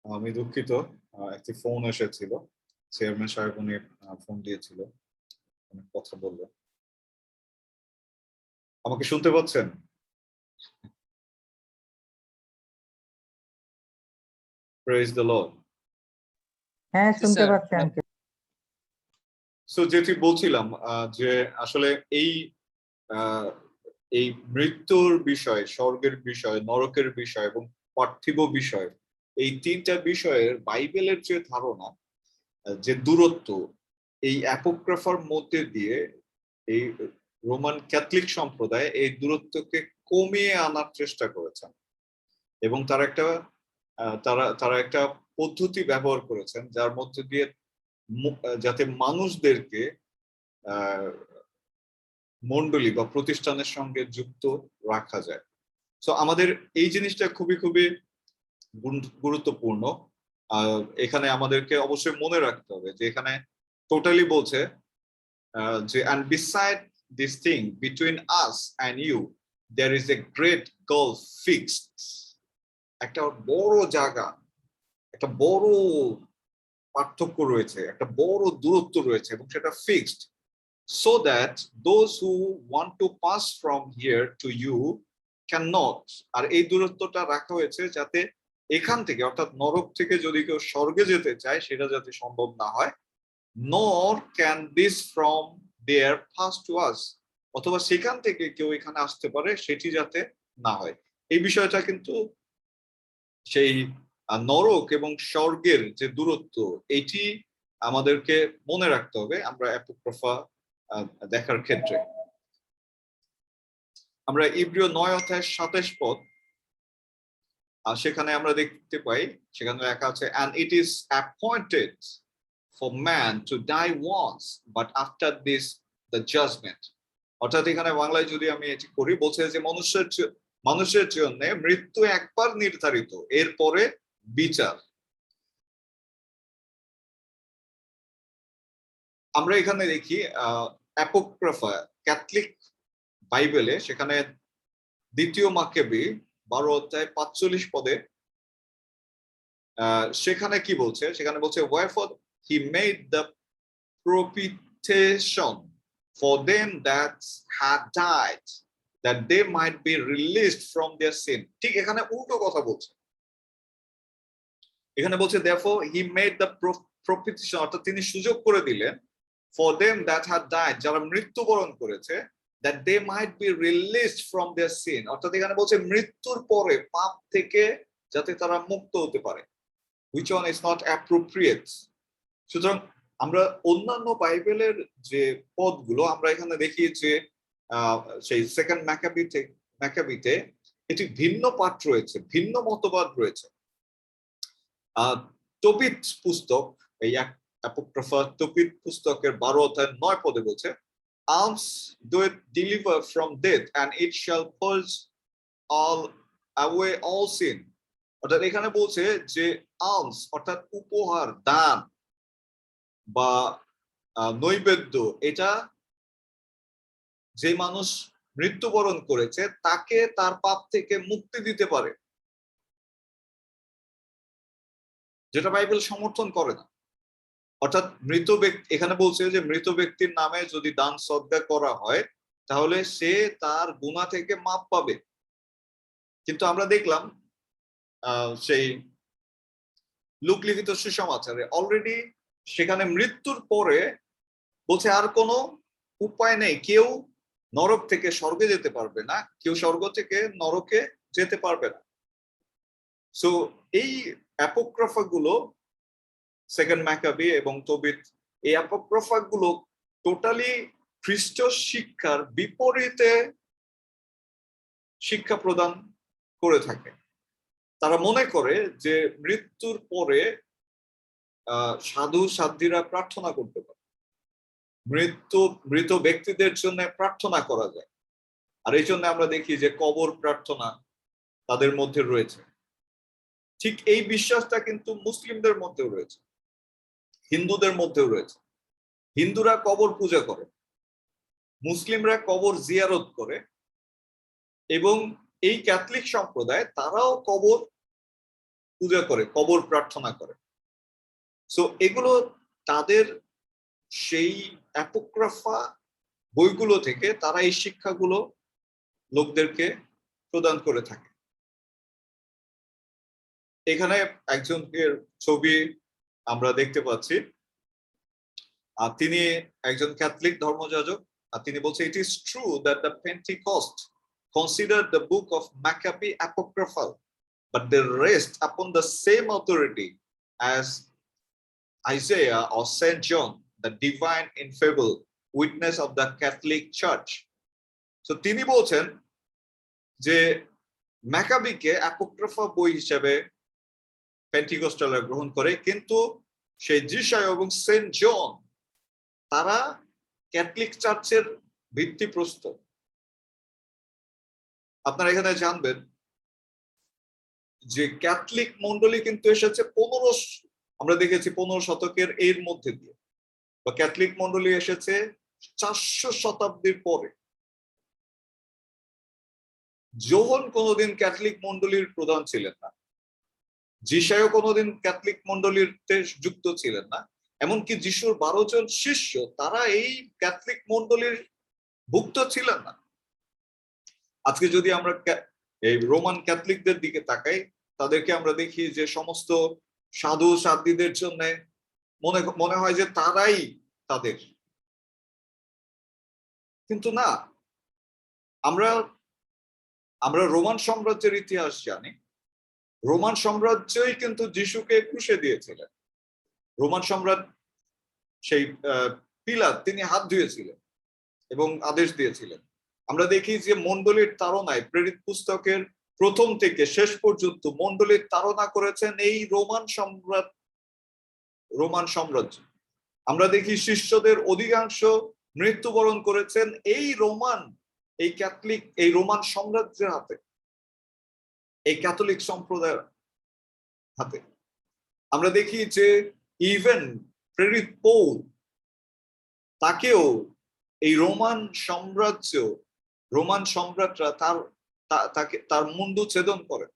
B: আমি দুঃখিত, একটি ফোন এসেছিল, চেয়ারম্যান সাহেব উনি ফোন দিয়েছিল, অনেক কথা বললো। আমাকে শুনতে পাচ্ছেন? Praise the Lord.
A: হ্যাঁ, শুনতে
C: স্যার।
A: পাচ্ছি আঙ্কেল।
B: সো যেটি বলছিলাম যে আসলে এই আহ, এই মৃত্যুর বিষয়, স্বর্গের বিষয়, নরকের বিষয় এবং পার্থিব বিষয়, এই তিনটা বিষয়ের বাইবেলের যে ধারণা, যে দূরত্ব, এই অ্যাপোক্রাফার মধ্যে দিয়ে এই রোমান ক্যাথলিক সম্প্রদায় এই দূরত্বকে কমিয়ে আনার চেষ্টা করেছেন এবং তারা একটা তারা একটা পদ্ধতি ব্যবহার করেছেন যার মধ্যে দিয়ে যাতে মানুষদেরকে মণ্ডলী বা প্রতিষ্ঠানের সঙ্গে যুক্ত রাখা যায়। তো আমাদের এই জিনিসটা খুবই খুবই গুরুত্বপূর্ণ। এখানে আমাদেরকে অবশ্যই মনে রাখতে হবে যে এখানে টোটালি বলছে যে and beside this thing between us and you there is a great gulf fixed, একটা বড় জায়গা, একটা বড় পার্থক্য রয়েছে, একটা বড় দূরত্ব রয়েছে এবং সেটা fixed, so that those who want to pass from here to you cannot। আর এই দূরত্বটা রাখা হয়েছে যাতে এখান থেকে অর্থাৎ নরক থেকে যদি কেউ স্বর্গে যেতে চায় সেটা যাতে সম্ভব না হয়, nor can this from there pass to us, অথবা সেখান থেকে কেউ এখানে আসতে পারে সেটি যাতে না হয়। এই বিষয়টা কিন্তু সেই নরক এবং স্বর্গের যে দূরত্ব, এটি আমাদেরকে মনে রাখতে হবে আমরা অ্যাপোক্রিফা দেখার ক্ষেত্রে। আমরা ইব্রিয় 9:27 পদ, সেখানে আমরা দেখতে পাই, সেখানে লেখা আছে and it is appointed for man to die once but after this the judgment। অর্থাৎ এখানে বাংলায় যদি আমি এটি করি, বলছে যে মানুষের জন্য মৃত্যু একবার নির্ধারিত, এরপরে বিচার। আমরা এখানে দেখি অ্যাপোক্রিফা ক্যাথলিক বাইবেলে, সেখানে 2 মাক্কাবী 12:45 পদে সেখানে কি বলছে, সেখানে বলছে wherefore he made the propitiation for them that had died that they might be released from their sin। ঠিক এখানে উল্টো কথা বলছে, এখানে বলছে therefore he made the propitiation, অর্থাৎ তিনি সুযোগ করে দিলেন for them that had died, যারা মৃত্যুবরণ করেছে, that they might be released from their sin, অর্থাৎ এখানে বলছে মৃত্যুর পরে পাপ থেকে যাতে তারা মুক্ত হতে পারে, which one is not appropriate। সুতরাং আমরা অন্যান্য বাইবেলের যে পদগুলো আমরা এখানে দেখি যে সেই সেকেন্ড ম্যাকাবিতে এটি ভিন্ন পাঠ রয়েছে, ভিন্ন মতবাদ রয়েছে। তোবিত পুস্তক, এই অ্যাপোক্রিফা তোবিত পুস্তকের 12:9 পদে বলছে alms doeth deliver from death and it shall purge all away all sin। অর্থাৎ এখানে বলছে যে alms অর্থাৎ উপহার, দান বা নৈবেদ্য, এটা যে মানুষ মৃত্যুবরণ করেছে তাকে তার পাপ থেকে মুক্তি দিতে পারে, যেটা বাইবেল সমর্থন করে না। অর্থাৎ মৃত ব্যক্তি, এখানে বলছে যে মৃত ব্যক্তির নামে যদি দান সদকা করা হয় তাহলে সে তার গুনাহ থেকে মাপ পাবে। কিন্তু আমরা দেখলাম সেই লূক লিখিত সুসমাচারে অলরেডি সেখানে মৃত্যুর পরে বলছে আর কোনো উপায় নেই, কেউ নরক থেকে স্বর্গে যেতে পারবে না, কেউ স্বর্গ থেকে নরকে যেতে পারবে না। সো এই অ্যাপোক্রিফা গুলো, সেকেন্ড ম্যাকাবী এবং তোবিত, এই অ্যাপোক্রিফা গুলো টোটালি খ্রিস্ট শিক্ষার বিপরীতে শিক্ষা প্রদান করে থাকে। তারা মনে করে যে মৃত্যুর পরে সাধু সাধ্বীরা প্রার্থনা করতে পারে, মৃত ব্যক্তিদের জন্য প্রার্থনা করা যায়, আর এই জন্য আমরা দেখি যে কবর প্রার্থনা তাদের মধ্যে রয়েছে। ঠিক এই বিশ্বাসটা কিন্তু মুসলিমদের মধ্যেও রয়েছে, হিন্দুদের মধ্যেও রয়েছে। হিন্দুরা কবর পূজা করে, মুসলিমরা কবর জিয়ারত করে, এবং এই ক্যাথলিক সম্প্রদায় তারাও কবর পূজা করে, কবর প্রার্থনা করে। সো এগুলো তাদের সেই অ্যাপোক্রাফা বইগুলো থেকে তারা এই শিক্ষাগুলো লোকদেরকে প্রদান করে থাকে। এখানে একজনের ছবি আমরা দেখতে পাচ্ছি, আর তিনি একজন ক্যাথলিক ধর্মযাজক। আর তিনি বলছে, it is true that the Pentecost considered the book of Maccabee apocryphal, but they rest upon the same authority as Isaiah or Saint John, the divine infallible witness of the Catholic Church. So তিনি বলছেন যে ম্যাকাবিকে অ্যাপোক্রিফা বই হিসেবে পেন্টিকস্টালরা গ্রহণ করে, কিন্তু সেই যিশায় এবং সেন্ট জন তারা ক্যাথলিক চার্চের ভিত্তিপ্রস্তর। আপনারা এখানে জানবেন যে ক্যাথলিক মন্ডলী কিন্তু এসেছে আমরা দেখেছি 15 শতকের এর মধ্যে দিয়ে, বা ক্যাথলিক মন্ডলী এসেছে 400 শতাব্দীর পরে। যোহন কোনোদিন ক্যাথলিক মন্ডলীর প্রধান ছিলেন না, যিশায়ও কোনোদিন ক্যাথলিক মন্ডলীতে যুক্ত ছিলেন না, এমনকি যিশুর 12 জন শিষ্য তারা এই ক্যাথলিক মন্ডলীর ভুক্ত ছিলেন না। আজকে যদি আমরা এই রোমান ক্যাথলিকদের দিকে তাকাই, তাদেরকে আমরা দেখি যে সমস্ত সাধু সাধ্বীদের জন্য মনে হয় যে তারাই তাদের, কিন্তু না। আমরা রোমান সাম্রাজ্যের ইতিহাস জানি। রোমান সাম্রাজ্যই কিন্তু যিশুকে ক্রুশে দিয়েছিলেন। রোমান সম্রাট সেই পিলাত তিনি হাত ধুয়েছিলেন এবং আদেশ দিয়েছিলেন। আমরা দেখি যে মণ্ডলীর তাড়নায়, প্রেরিত পুস্তকের প্রথম থেকে শেষ পর্যন্ত মণ্ডলীর তাড়না করেছেন এই রোমান সাম্রাজ্য। আমরা দেখি শিষ্যদের অধিকাংশ মৃত্যুবরণ করেছেন এই রোমান সাম্রাজ্যের হাতে, এই ক্যাথলিক সম্প্রদায়ের হাতে। আমরা দেখি যে ইভেন প্রেরিত পৌল, তাকেও এই রোমান সম্রাটরা তার মুন্ডু ছেদন করে।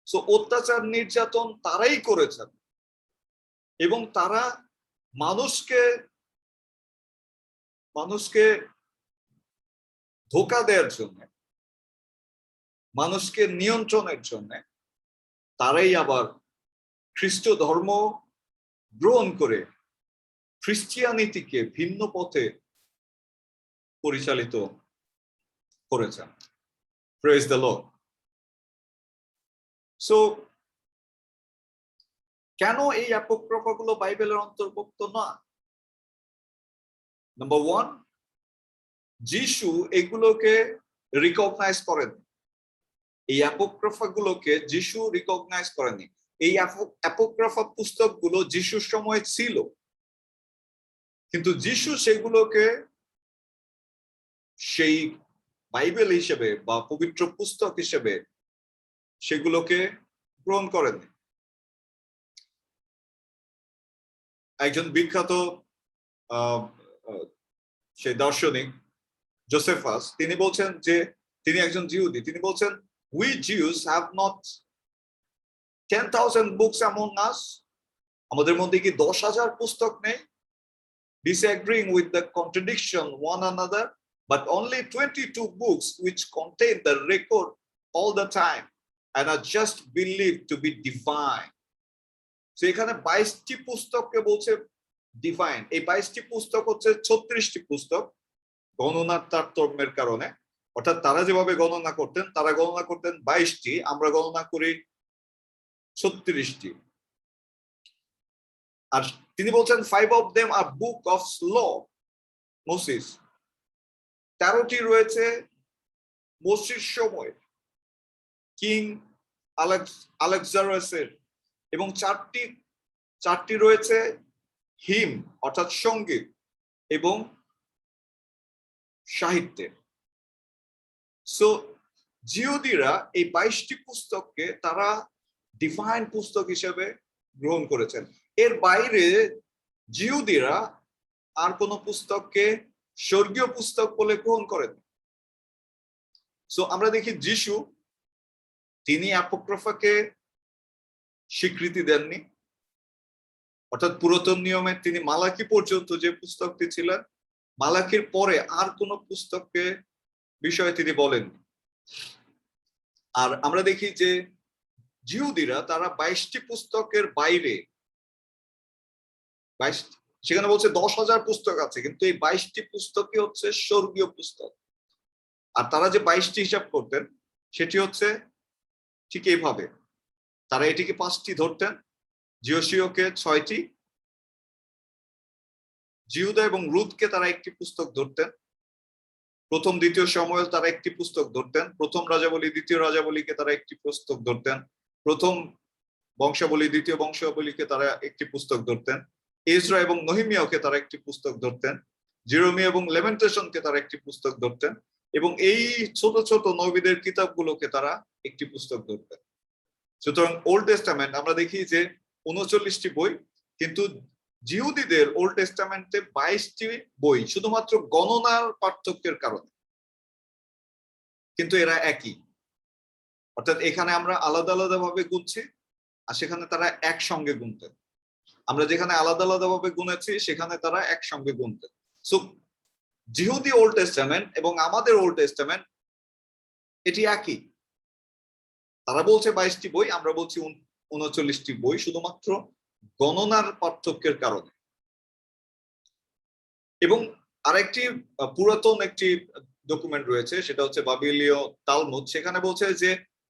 B: সো অত্যাচার নির্যাতন তারাই করেছেন, এবং তারা মানুষকে ধোঁকা দেওয়ার জন্য, মানুষকে নিয়ন্ত্রণের জন্য তারাই আবার খ্রিস্ট ধর্ম গ্রহণ করে খ্রিস্টিয়ানিটিকে ভিন্ন পথে পরিচালিত করেছেন। Praise the Lord. সো কেন এই অ্যাপোক্রিফাগুলো বাইবেলের অন্তর্ভুক্ত না? নাম্বার 1, যিশু এগুলোকে রিকগনাইজ করেন। এই অ্যাপোক্রিফাগুলোকে যিশু রিকগনাইজ করেনি। এই অ্যাপোক্রিফা পুস্তকগুলো যিশুর সময় ছিল, কিন্তু যিশু সেগুলোকে সেই বাইবেল হিসেবে বা পবিত্র পুস্তক হিসেবে সেগুলোকে গ্রহণ করেননি। একজন বিখ্যাত সেই দার্শনিক জোসেফাস, তিনি বলছেন যে, তিনি একজন জিহুদি, তিনি বলছেন, we Jews have not 10,000 books among us. আমাদের মধ্যে কি 10,000 পুস্তক নেই? Disagreeing with the contradiction one another, but only 22 books which contain the record all the time and are just believed to be divine. So এখানে 22টি পুস্তককে বলছে divine. এই 22টি পুস্তক হচ্ছে 36টি পুস্তক গণনার তারতম্যের কারণে, অর্থাৎ তারা যেভাবে গণনা করতেন, তারা গণনা করতেন 22টি, আমরা গণনা করি 36টি। আর তিনি বলছেন 5 of them are book of law, Moses। 13টি রয়েছে মসির সময়, কিং আলেকজারাসের, এবং 4টি রয়েছে হিম অর্থাৎ সঙ্গীত এবং সাহিত্যের। সো জিহুদিরা এই 22টি পুস্তককে তারা ডিভাইন পুস্তক হিসেবে গ্রহণ করেছেন। এর বাইরে জিহুদিরা আর কোন পুস্তককে স্বর্গীয় পুস্তক বলে গ্রহণ করেন। সো আমরা দেখি যিশু তিনি অ্যাপোক্রিফাকে স্বীকৃতি দেননি, অর্থাৎ পুরাতন নিয়মে তিনি মালাকি পর্যন্ত যে পুস্তকটি ছিলেন, মালাকির পরে আর কোন পুস্তককে বিষয়ে তিনি বলেননি। আর আমরা দেখি যে জিহুদিরা তারা 22টি পুস্তকের বাইরে, সেখানে বলছে 10,000 পুস্তক আছে, কিন্তু এই 22টি পুস্তকই হচ্ছে স্বর্গীয় পুস্তক। আর তারা যে 22টি হিসাব করতেন সেটি হচ্ছে ঠিক এইভাবে, তারা এটিকে 5টি ধরতেন, জিওসিওকে 6টি, জিহুদা এবং রুথকে তারা একটি পুস্তক ধরতেন, প্রথম দ্বিতীয় সময়েল তারা একটি পুস্তক ধরতেন, প্রথম রাজাবলী দ্বিতীয় রাজাবলীকে তারা একটি পুস্তক ধরতেন, প্রথম বংশাবলী দ্বিতীয় বংশাবলীকে তারা একটি পুস্তক ধরতেন, এজরা এবং নহিমিয়াকে তারা একটি পুস্তক ধরতেন, জেরেমিয়া এবং লেমেন্টেশনকে তারা একটি পুস্তক ধরতেন, এবং এই ছোট ছোট নবীদের কিতাবগুলোকে তারা একটি পুস্তক ধরতেন। সুতরাং ওল্ড টেস্টামেন্ট আমরা দেখি যে 39টি বই, কিন্তু জিহুদীদের ওল্ড টেস্টামেন্টে 22টি বই, শুধুমাত্র গণনার পার্থক্যের কারণে, কিন্তু এরা একই। অর্থাৎ এখানে আমরা আলাদা আলাদা ভাবে গুনছি, আর সেখানে তারা একসঙ্গে গুনতেন। আমরা যেখানে আলাদা আলাদা ভাবে গুনেছি সেখানে তারা একসঙ্গে গুনতেন। সো জিহুদি ওল্ড টেস্টামেন্ট এবং আমাদের ওল্ড টেস্টামেন্ট এটি একই। তারা বলছে 22টি বই, আমরা বলছি 39টি বই, শুধুমাত্র গণনার পার্থক্যের কারণে। এবং আরেকটি পুরাতন একটি ডকুমেন্ট রয়েছে, সেটা হচ্ছে বাবিলীয় তালমুদ। সেখানে বলছে যে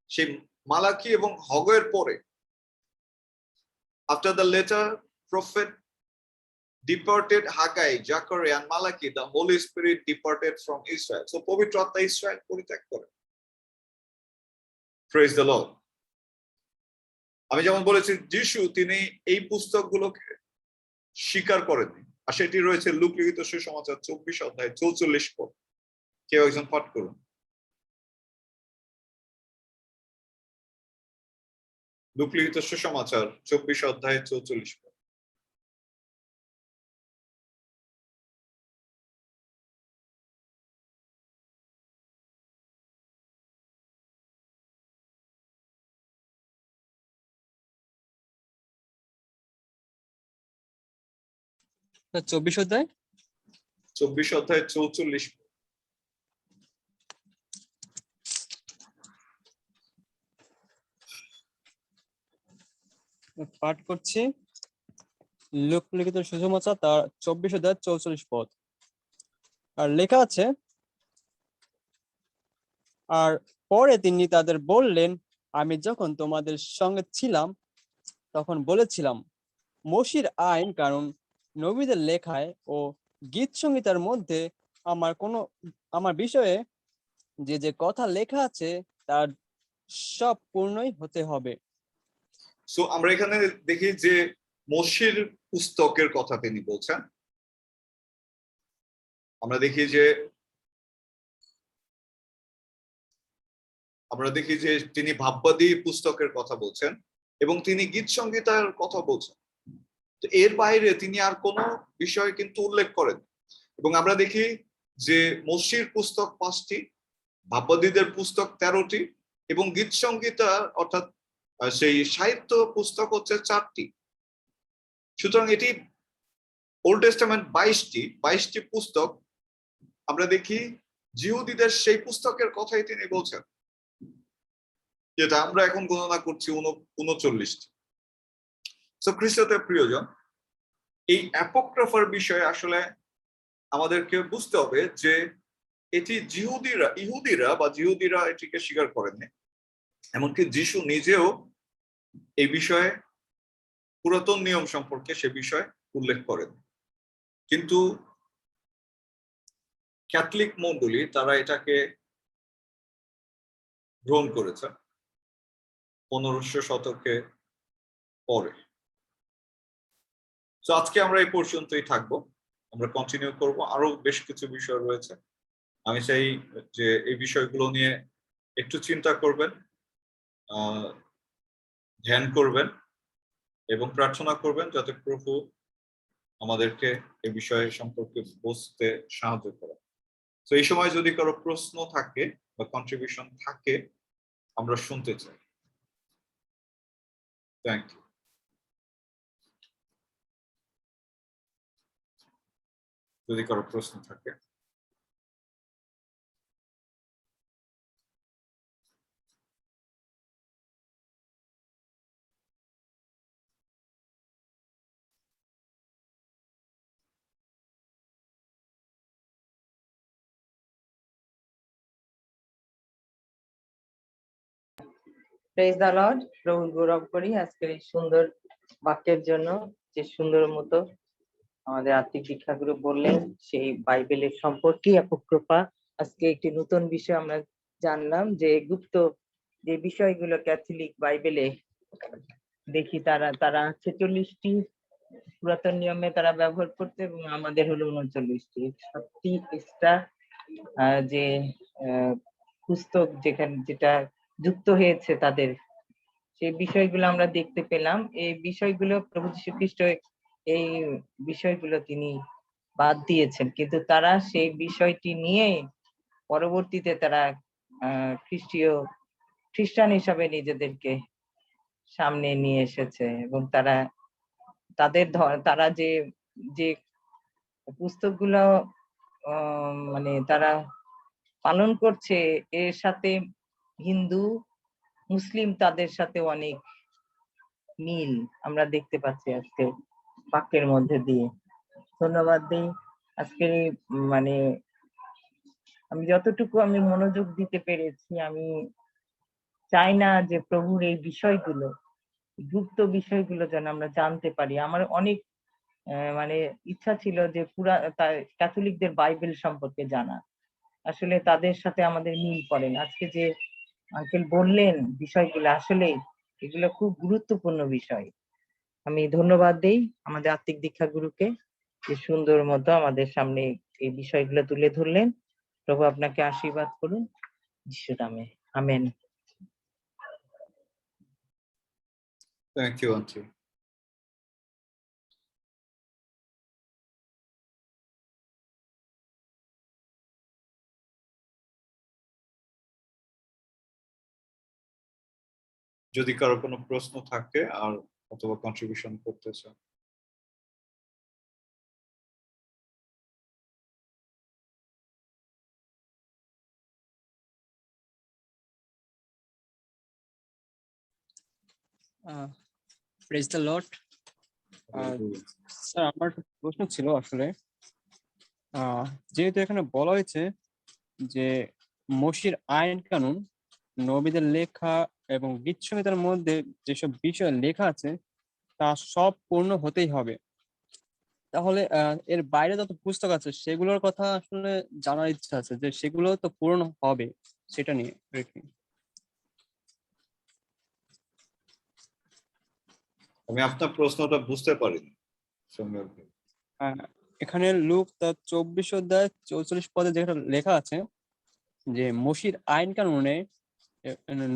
B: সেই মালাকি এবং হগের পরে, after the later prophet departed Haggai, Zechariah and Malachi, the Holy Spirit departed from Israel. So পবিত্র আত্মা ইসরায়েল পরিত্যাগ করে। Praise the Lord. আমি যেমন বলেছি, যিশু তিনি এই পুস্তকগুলোকে স্বীকার করেননি, আর সেটি রয়েছে লুক লিখিত সুসমাচার 24 অধ্যায় 44 পদ। কেউ একজন পাঠ করুন। লুক লিখিত সুসমাচার 24 অধ্যায় 44 পদ।
C: তা 24 অধ্যায়
B: 24 অধ্যায় 44 পদ।
C: পাঠ করছি। লোক লিখিত সুসমাচার তার 24 অধ্যায় 44 পদ। আর লেখা আছে, আর পরে তিনি তাদের বললেন, আমি যখন তোমাদের সঙ্গে ছিলাম তখন বলেছিলাম মোশির আইন, কারণ নবীদের লেখায় ও গীত সংগীতার মধ্যে আমার বিষয়ে যে যে কথা লেখা আছে তার সব পূর্ণই হতে হবে।
B: সো আমরা এখানে দেখি যে মোশির পুস্তকের কথা তিনি বলছেন। আমরা দেখি যে তিনি ভাববাদী পুস্তকের কথা বলছেন এবং তিনি গীত সংগীতার কথা বলছেন। তো এর বাইরে তিনি আর কোনো বিষয় কিন্তু উল্লেখ করেন। এবং আমরা দেখি যে মোশির পুস্তক 5টি, ভাববাদীদের পুস্তক 13টি, এবং গীত সংগীতা অর্থাৎ সেই সাহিত্য পুস্তক হচ্ছে 4টি। সুতরাং এটি ওল্ড টেস্টামেন্ট 22টি পুস্তক। আমরা দেখি জিহুদীদের সেই পুস্তকের কথাই তিনি বলছেন, যেটা আমরা এখন গণনা করছি 39টি। সো খ্রিস্টতে প্রিয়জন, এই অ্যাপোক্রিফার বিষয়ে আসলে আমাদেরকে বুঝতে হবে যে এটি ইহুদিরা এটিকে স্বীকার করেননি। এমনকি যিশু নিজেও এই বিষয়ে, পুরাতন নিয়ম সম্পর্কে সে বিষয়ে উল্লেখ করেন, কিন্তু ক্যাথলিক মণ্ডলী তারা এটাকে গ্রহণ করেছে 1500 শতকে পরে। তো আজকে আমরা এই পর্যন্তই থাকবো, আমরা কন্টিনিউ করব, আরো বেশ কিছু বিষয় রয়েছে। আমি চাই যে এই বিষয়গুলো নিয়ে একটু চিন্তা করবেন, ধ্যান করবেন এবং প্রার্থনা করবেন যাতে প্রভু আমাদেরকে এই বিষয় সম্পর্কে বুঝতে সাহায্য করে। তো এই সময় যদি কারো প্রশ্ন থাকে বা কন্ট্রিবিউশন থাকে আমরা শুনতে চাই। Thank you. যদি কারো প্রশ্ন থাকে।
A: প্রেজ দ্য লর্ড, প্রভুর গৌরব করি আজকের এই সুন্দর বাক্যের জন্য, যে সুন্দর মতো আমাদের আত্মিক শিক্ষাগুলো বললেন সেই বাইবেলের সম্পর্কে অপকৃপা। আজকে একটি নতুন বিষয় আমরা জানলাম, যে গুপ্ত যে বিষয়গুলো ক্যাথলিক বাইবেলে দেখি তারা 46টি পুরাতন নিয়মে তারা ব্যবহার করতে, এবং আমাদের হলো 39টি। 7টি এক্সট্রা যে পুস্তক যেটা যুক্ত হয়েছে তাদের, সেই বিষয়গুলো আমরা দেখতে পেলাম। এই বিষয়গুলো প্রভু যীশু খ্রিস্ট এই বিষয়গুলো তিনি বাদ দিয়েছেন, কিন্তু তারা সেই বিষয়টি নিয়ে পরবর্তীতে তারা খ্রিস্টান হিসাবে নিজেদেরকে সামনে নিয়ে এসেছে, এবং তারা যে যে পুস্তকগুলো মানে তারা পালন করছে, এর সাথে হিন্দু মুসলিম তাদের সাথে অনেক মিল আমরা দেখতে পাচ্ছি আজকে বাক্যের মধ্যে দিয়ে। ধন্যবাদ দিই আজকের মানে আমি যতটুকু মনোযোগ দিতে পেরেছি, আমি চাই না যে প্রভুর এই বিষয়গুলো, গুপ্ত বিষয়গুলো যেন আমরা জানতে পারি। আমার অনেক মানে ইচ্ছা ছিল যে ক্যাথলিকদের বাইবেল সম্পর্কে জানা, আসলে তাদের সাথে আমাদের মিল পড়ে না। আজকে যে আঙ্কেল বললেন বিষয়গুলো, আসলে এগুলো খুব গুরুত্বপূর্ণ বিষয়। আমি ধন্যবাদ দেই আমাদের আত্মিক দীক্ষা গুরুকে, যে সুন্দর মতো আমাদের সামনে এই বিষয়গুলো তুলে ধরলেন। প্রভু আপনাকে আশীর্বাদ করুন, যিশুর নামে আমেন।
B: Thank you aunty. যদি কারো কোনো প্রশ্ন থাকে আর অথবা কন্ট্রিবিউশন করতে চান।
C: Praise the Lord. স্যার, আমার একটা প্রশ্ন ছিল আসলে, যেহেতু এখানে বলা হয়েছে যে মসির আইন কানুন, নবীদের লেখা এবং গীত সংহিতার মধ্যে যেসব বিষয় লেখা আছে তা সব পূর্ণ হতেই হবে, তাহলে এর বাইরে যত পুস্তক আছে সেগুলোর কথা আসলে জানার ইচ্ছা আছে, যে সেগুলো তো পূর্ণ হবে, সেটা নিয়ে আর কি।
B: আমি আপনার প্রশ্নটা বুঝতে পারিনি।
C: এখানে লুক তার 24 অধ্যায় 44 পদে যেটা লেখা আছে যে মসির আইন কানুনে,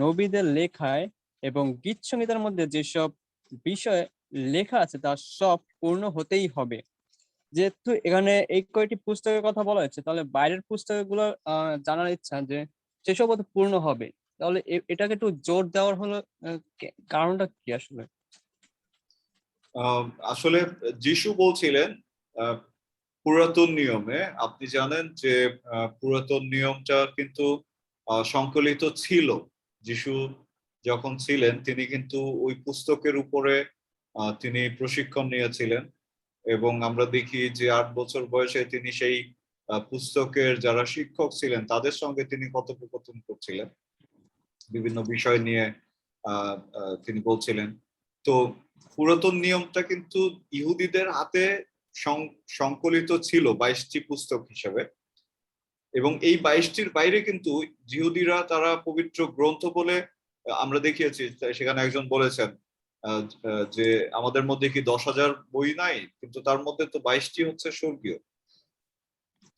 C: নবীদের লেখায় এবং গীত সংহিতার মধ্যে যেসব বিষয় লেখা আছে তা সব পূর্ণ হতেই হবে। যেহেতু এখানে এই কয়টি পুস্তকের কথা বলা হয়েছে, তাহলে বাইরের পুস্তকগুলো জানার ইচ্ছা যে সেসব পূর্ণ হবে, তাহলে এটাকে একটু জোর দেওয়ার হলো কারণটা কি আসলে?
B: আসলে যিশু বলছিলেন পুরাতন নিয়মে, আপনি জানেন যে পুরাতন নিয়মটা কিন্তু সংকলিত ছিল। যিশু যখন ছিলেন তিনি কিন্তু ওই পুস্তকের উপরে তিনি প্রশিক্ষণ নিয়েছিলেন, এবং আমরা দেখি যে 8 বছর বয়সে তিনি সেই পুস্তকের যারা শিক্ষক ছিলেন তাদের সঙ্গে তিনি কথোপকথন করছিলেন, বিভিন্ন বিষয় নিয়ে তিনি বলছিলেন। তো পুরাতন নিয়মটা কিন্তু ইহুদিদের হাতে সংকলিত ছিল 22টি পুস্তক হিসেবে, এবং এই 22টির বাইরে কিন্তু ইহুদিরা তারা পবিত্র গ্রন্থ বলে আমরা দেখিয়েছি, সেখানে একজন বলেছেন যে আমাদের মধ্যে কি 10,000 বই নাই, কিন্তু তার মধ্যে তো 22টি হচ্ছে স্বর্গীয়।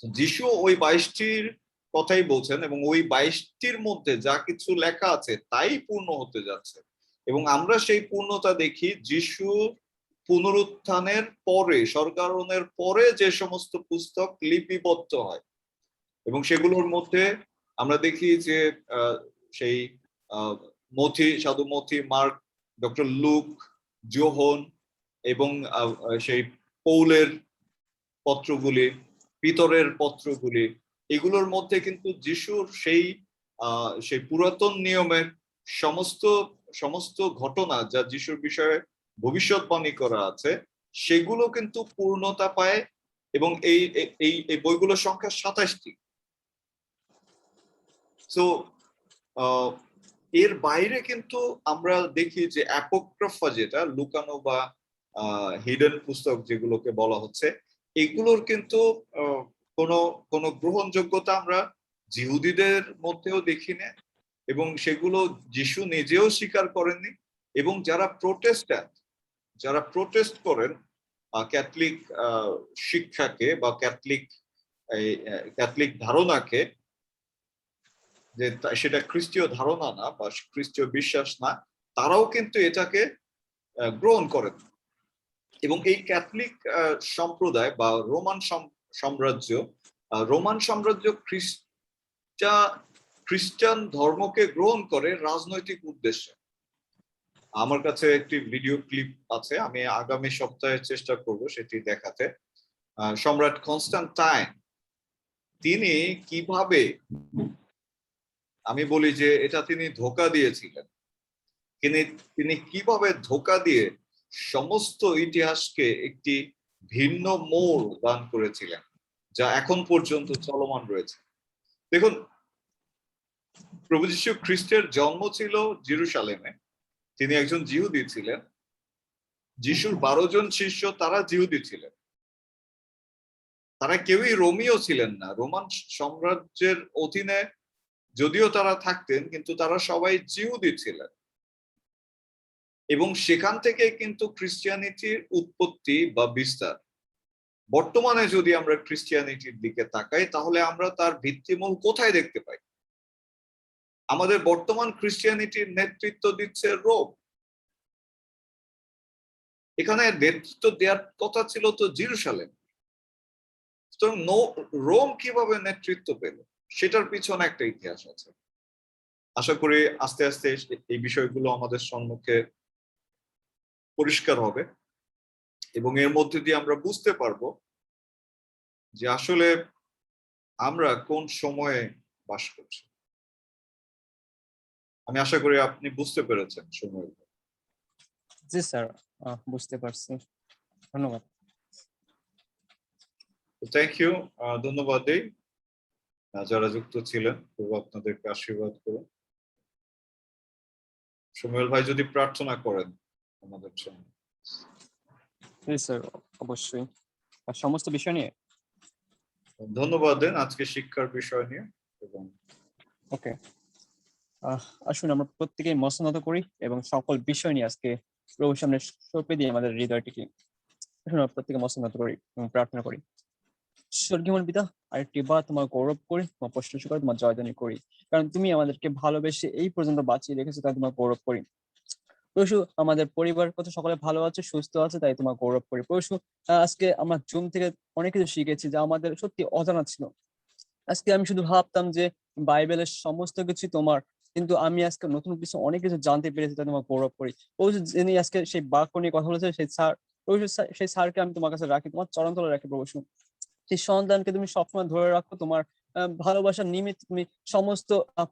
B: যিশু ওই 22টির কথাই বলছেন, এবং ওই 22টির মধ্যে যা কিছু লেখা আছে তাই পূর্ণ হতে যাচ্ছে, এবং আমরা সেই পূর্ণতা দেখি যিশু পুনরুত্থানের পরে, স্বর্গারোহণের পরে যে সমস্ত পুস্তক লিপিবদ্ধ হয়, এবং সেগুলোর মধ্যে আমরা দেখি যে সেই সাধু মথি, মার্ক, ডক্টর লুক, যোহন এবং সেই পৌলের পত্রগুলি, পিতরের পত্রগুলি, এগুলোর মধ্যে কিন্তু যিশুর সেই পুরাতন নিয়মের সমস্ত সমস্ত ঘটনা যা যিশুর বিষয়ে ভবিষ্যৎবাণী করা আছে সেগুলো কিন্তু পূর্ণতা পায়, এবং এই বইগুলোর সংখ্যা 27টি। সো এর বাইরে কিন্তু আমরা দেখি যে অ্যাপোক্রিফা, যেটা লুকানো বা হিডেন পুস্তক যেগুলোকে বলা হচ্ছে, এগুলোর কিন্তু কোনো কোনো গ্রহণযোগ্যতা আমরা জিহুদীদের মধ্যেও দেখি না, এবং সেগুলো যিশু নিজেও স্বীকার করেননি। এবং যারা প্রোটেস্ট করেন ক্যাথলিক শিক্ষাকে বা ক্যাথলিক ধারণাকে, যে সেটা খ্রিস্টীয় ধারণা না বা খ্রিস্টীয় বিশ্বাস না, তারাও কিন্তু এটাকে গ্রহণ করেন। এবং এই ক্যাথলিক সম্প্রদায় বা রোমান সাম্রাজ্য খ্রিস্টান ধর্মকে গ্রহণ করে রাজনৈতিক উদ্দেশ্যে। আমার কাছে একটি ভিডিও ক্লিপ আছে, আমি আগামী সপ্তাহে চেষ্টা করব সেটি দেখাতে। সম্রাট কনস্টান্টাইন তিনি কিভাবে, আমি বলি যে এটা তিনি ধোঁকা দিয়েছিলেন, তিনি কিভাবে ধোঁকা দিয়ে সমস্ত ইতিহাসকে একটি ভিন্ন মোড় দান করেছিলেন, যা এখন পর্যন্ত চলমান রয়েছে। দেখুন, প্রভু যীশু খ্রিস্টের জন্ম ছিল জেরুসালেমে, তিনি একজন জিহুদি ছিলেন। যিশুর 12 জন শিষ্য, তারা জিহুদি ছিলেন, তারা কেউই রোমীয় ছিলেন না। রোমান সাম্রাজ্যের অধীনে যদিও তারা থাকতেন, কিন্তু তারা সবাই জিহুদি ছিলেন, এবং সেখান থেকে কিন্তু খ্রিস্টিয়ানিটির উৎপত্তি বা বিস্তার। বর্তমানে যদি আমরা খ্রিস্টিয়ানিটির দিকে তাকাই, তাহলে আমরা তার ভিত্তিমূল কোথায় দেখতে পাই? আমাদের বর্তমান খ্রিস্টিয়ানিটির নেতৃত্ব দিচ্ছে রোম। এখানে নেতৃত্ব দেওয়ার কথা ছিল তো জেরুসালেম। রোম কিভাবে নেতৃত্ব পেল, সেটার পিছনে একটা ইতিহাস আছে। আশা করি আস্তে আস্তে এই বিষয়গুলো আমাদের সম্মুখে পরিষ্কার হবে, এবং এর মধ্যে দিয়ে আমরা বুঝতে পারবো যে আসলে আমরা কোন সময়ে বাস করছি। আমি আশা করি আপনি বুঝতে পেরেছেন সময়।
C: জি স্যার, বুঝতে পারছি, ধন্যবাদ।
B: থ্যাংক ইউ, ধন্যবাদ দেই যারা যুক্ত ছিলেন। প্রভু আপনাদেরকে আশীর্বাদ করুন। সুমেল ভাই যদি প্রার্থনা করেন আমাদের জন্য।
C: জি স্যার, অবশ্যই। আর সমস্ত বিষয় নিয়ে
B: ধন্যবাদ দেন আজকে শিক্ষার বিষয় নিয়ে। এবং
C: ওকে, আসুন আমরা প্রত্যেকেই মসনত করি এবং সকল বিষয় নিয়ে আজকে প্রভুর সামনে সঁপে দিয়ে আমাদের হৃদয়টিকে, আসুন আমরা প্রত্যেকে মসনত করি এবং প্রার্থনা করি। স্বর্গীয় পিতা, আরেকটি বার তোমার গৌরব করি, তোমার প্রশংসা করি, তোমার জয়ধ্বনি করি, কারণ তুমি আমাদেরকে ভালোবেসে এই পর্যন্ত বাঁচিয়ে রেখেছো, তাই তোমার গৌরব করি। প্রভু, আমাদের পরিবার কত সকলে ভালো আছে, সুস্থ আছে, তাই তোমার গৌরব করি। প্রভু, আজকে আমরা জুম থেকে অনেক কিছু শিখেছি যা আমাদের সত্যি অজানা ছিল। আজকে আমি শুধু ভাবতাম যে বাইবেলের সমস্ত কিছু তোমার, কিন্তু আমি আজকে নতুন কিছু অনেক কিছু জানতে পেরেছি, তাই তোমার গৌরব করি। প্রভু, যিনি আজকে সেই বাক্য নিয়ে কথা বলেছে, সেই স্যার, প্রভু সেই স্যারকে আমি তোমার কাছে রাখি, তোমার চরণতলে রাখি। প্রভু, সেই সন্তানকে তুমি সবসময় ধরে রাখো, তোমার ভালোবাসার নিমিত্ত তুমি সমস্ত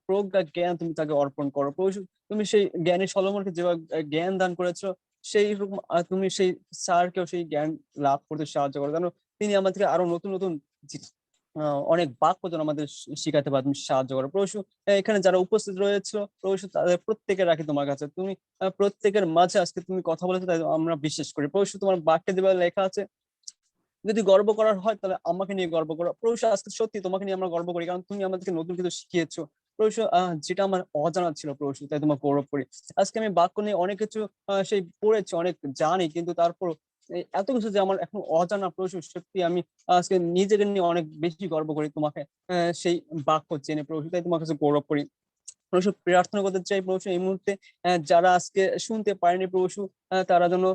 C: প্রজ্ঞা জ্ঞান তুমি তাকে অর্পণ করো। প্রভু, তুমি সেই জ্ঞানী সলোমনকে যেভাবে জ্ঞান দান করেছো, সেই রকম তুমি সেই স্যারকেও সেই জ্ঞান লাভ করতে সাহায্য করো, যেন তিনি আমাদেরকে আরো নতুন নতুন অনেক বাক্য যেন আমাদের শিখাতে পারে, তুমি সাহায্য করো। প্রভু, এখানে যারা উপস্থিত রয়েছিল, প্রভু তাদের প্রত্যেকে রাখি তোমার কাছে। তুমি প্রত্যেকের মাঝে আজকে তুমি কথা বলেছো, তাই আমরা বিশ্বাস করি। প্রভু, তোমার বাক্যে যেভাবে লেখা আছে, যদি গর্ব করার হয় তাহলে আমাকে নিয়ে গর্ব করো। প্রভু, আজকে সত্যি তোমাকে নিয়ে আমরা গর্ব করি, কারণ তুমি আমাদেরকে নতুন কিছু শিখিয়েছো। প্রভু, যেটা আমার অজানা ছিল, প্রভু, তাই তোমার গৌরব করি। আজকে আমি বাক্য নিয়ে অনেক কিছু সেই পড়েছি, অনেক জানি, কিন্তু তারপর এত কিছু যে আমার এখন অজানা। প্রভু, সত্যি আমি আজকে নিজেকে নিয়ে অনেক বেশি গর্ব করি, তোমাকে সেই বাক্য জেনে। প্রভু, তাই তোমার কাছে গৌরব করি। প্রভু, প্রার্থনা করতে চাই প্রভু, এই মুহূর্তে যারা আজকে শুনতে পারেনি প্রভু, তারা যেন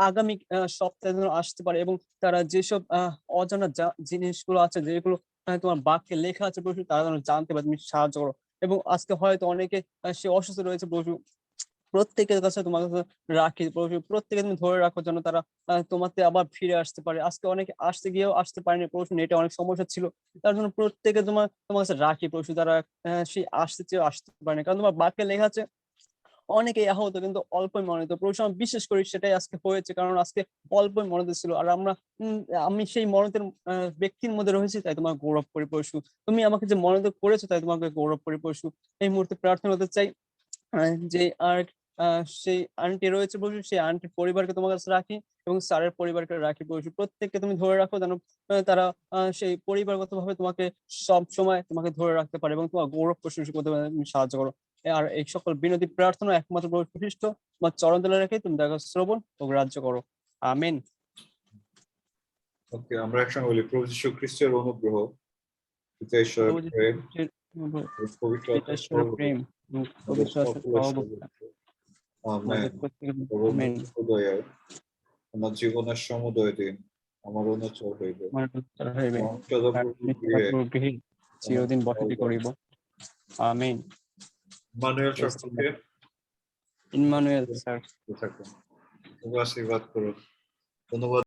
C: আগামী সপ্তাহে যেন আসতে পারে, এবং তারা যেসব অজানা জিনিসগুলো আছে, যেগুলো তোমার বাক্যে লেখা আছে প্রভু, তারা যেন জানতে পারে, তুমি সাহায্য করো। এবং আজকে হয়তো অনেকে সে অসুস্থ রয়েছে প্রভু, প্রত্যেকের কাছে তোমার কাছে রাখি প্রভু, প্রত্যেকে তুমি ধরে রাখো যেন তারা তোমাতে আবার ফিরে আসতে পারে। আজকে অনেকে আসতে গিয়েও আসতে পারেনি প্রভু, নেটে অনেক সমস্যা ছিল, তার জন্য প্রত্যেকে তোমার কাছে রাখি প্রভু, তারা সেই আসতে চেয়েও আসতে পারেনি, কারণ তোমার বাক্যে লেখা আছে অনেকেই আহত কিন্তু অল্পই মনোনীত। প্রভু আমি বিশ্বাস করি সেটাই আজকে হয়েছে, কারণ আজকে অল্পই মনোনীত ছিল, আর আমি সেই মনোনীতের ব্যক্তির মধ্যে রয়েছি, তাই তোমার গৌরব করি পরশু। তুমি আমাকে যে মনোনীত করেছো তাই তোমাকে গৌরব করি পরশু। এই মুহূর্তে প্রার্থনা করতে চাই যে আর সেই আন্টি রয়েছে বসু, সেই আন্টির পরিবারকে তোমার কাছে রাখি এবং স্যারের পরিবারকে রাখি বসু, প্রত্যেককে তুমি ধরে রাখো যেন তারা সেই পরিবারগত ভাবে তোমাকে সব সময় তোমাকে ধরে রাখতে পারে এবং তোমার গৌরব প্রশংসা করতে পারে, তুমি সাহায্য করো। আর এই সকল বিনতি প্রার্থনা একমাত্র প্রভু খ্রিস্ট তোমার চরণ তলে রেখে তুমি দেখো শ্রবণ ও গ্রাহ্য করো। আমিন।
B: ওকে, আমরা একসঙ্গে বলি, প্রভু যীশু খ্রিস্টের অনুগ্রহ, পিতা ঈশ্বরের
C: প্রভু যীশু
B: প্রেম,
C: খ্রিস্টের
B: পবিত্র
C: পিতা
B: আত্মার
C: ঈশ্বরের
B: সহযোগিতা
C: প্রেম এবং
B: আমাদের
C: পবিত্র আত্মার
B: সকলের
C: সহযোগিতা
B: সাথে। আমেন।
C: আমাদের প্রত্যেকের। আমিন।
B: প্রভু দয়ায় আমার জীবনের সমুদয় দিন আমার অনুচর হইবে।
C: আমার উত্তর হইবে, আর
B: সদাপ্রভু গৃহে
C: গৃহে চিরদিন বসতি
B: আমার
C: করিব। আমিন।
B: মানুয়েল সকলকে
C: ইম্মানুয়েল স্যার।
B: থাকুন, আশীর্বাদ করুন। ধন্যবাদ।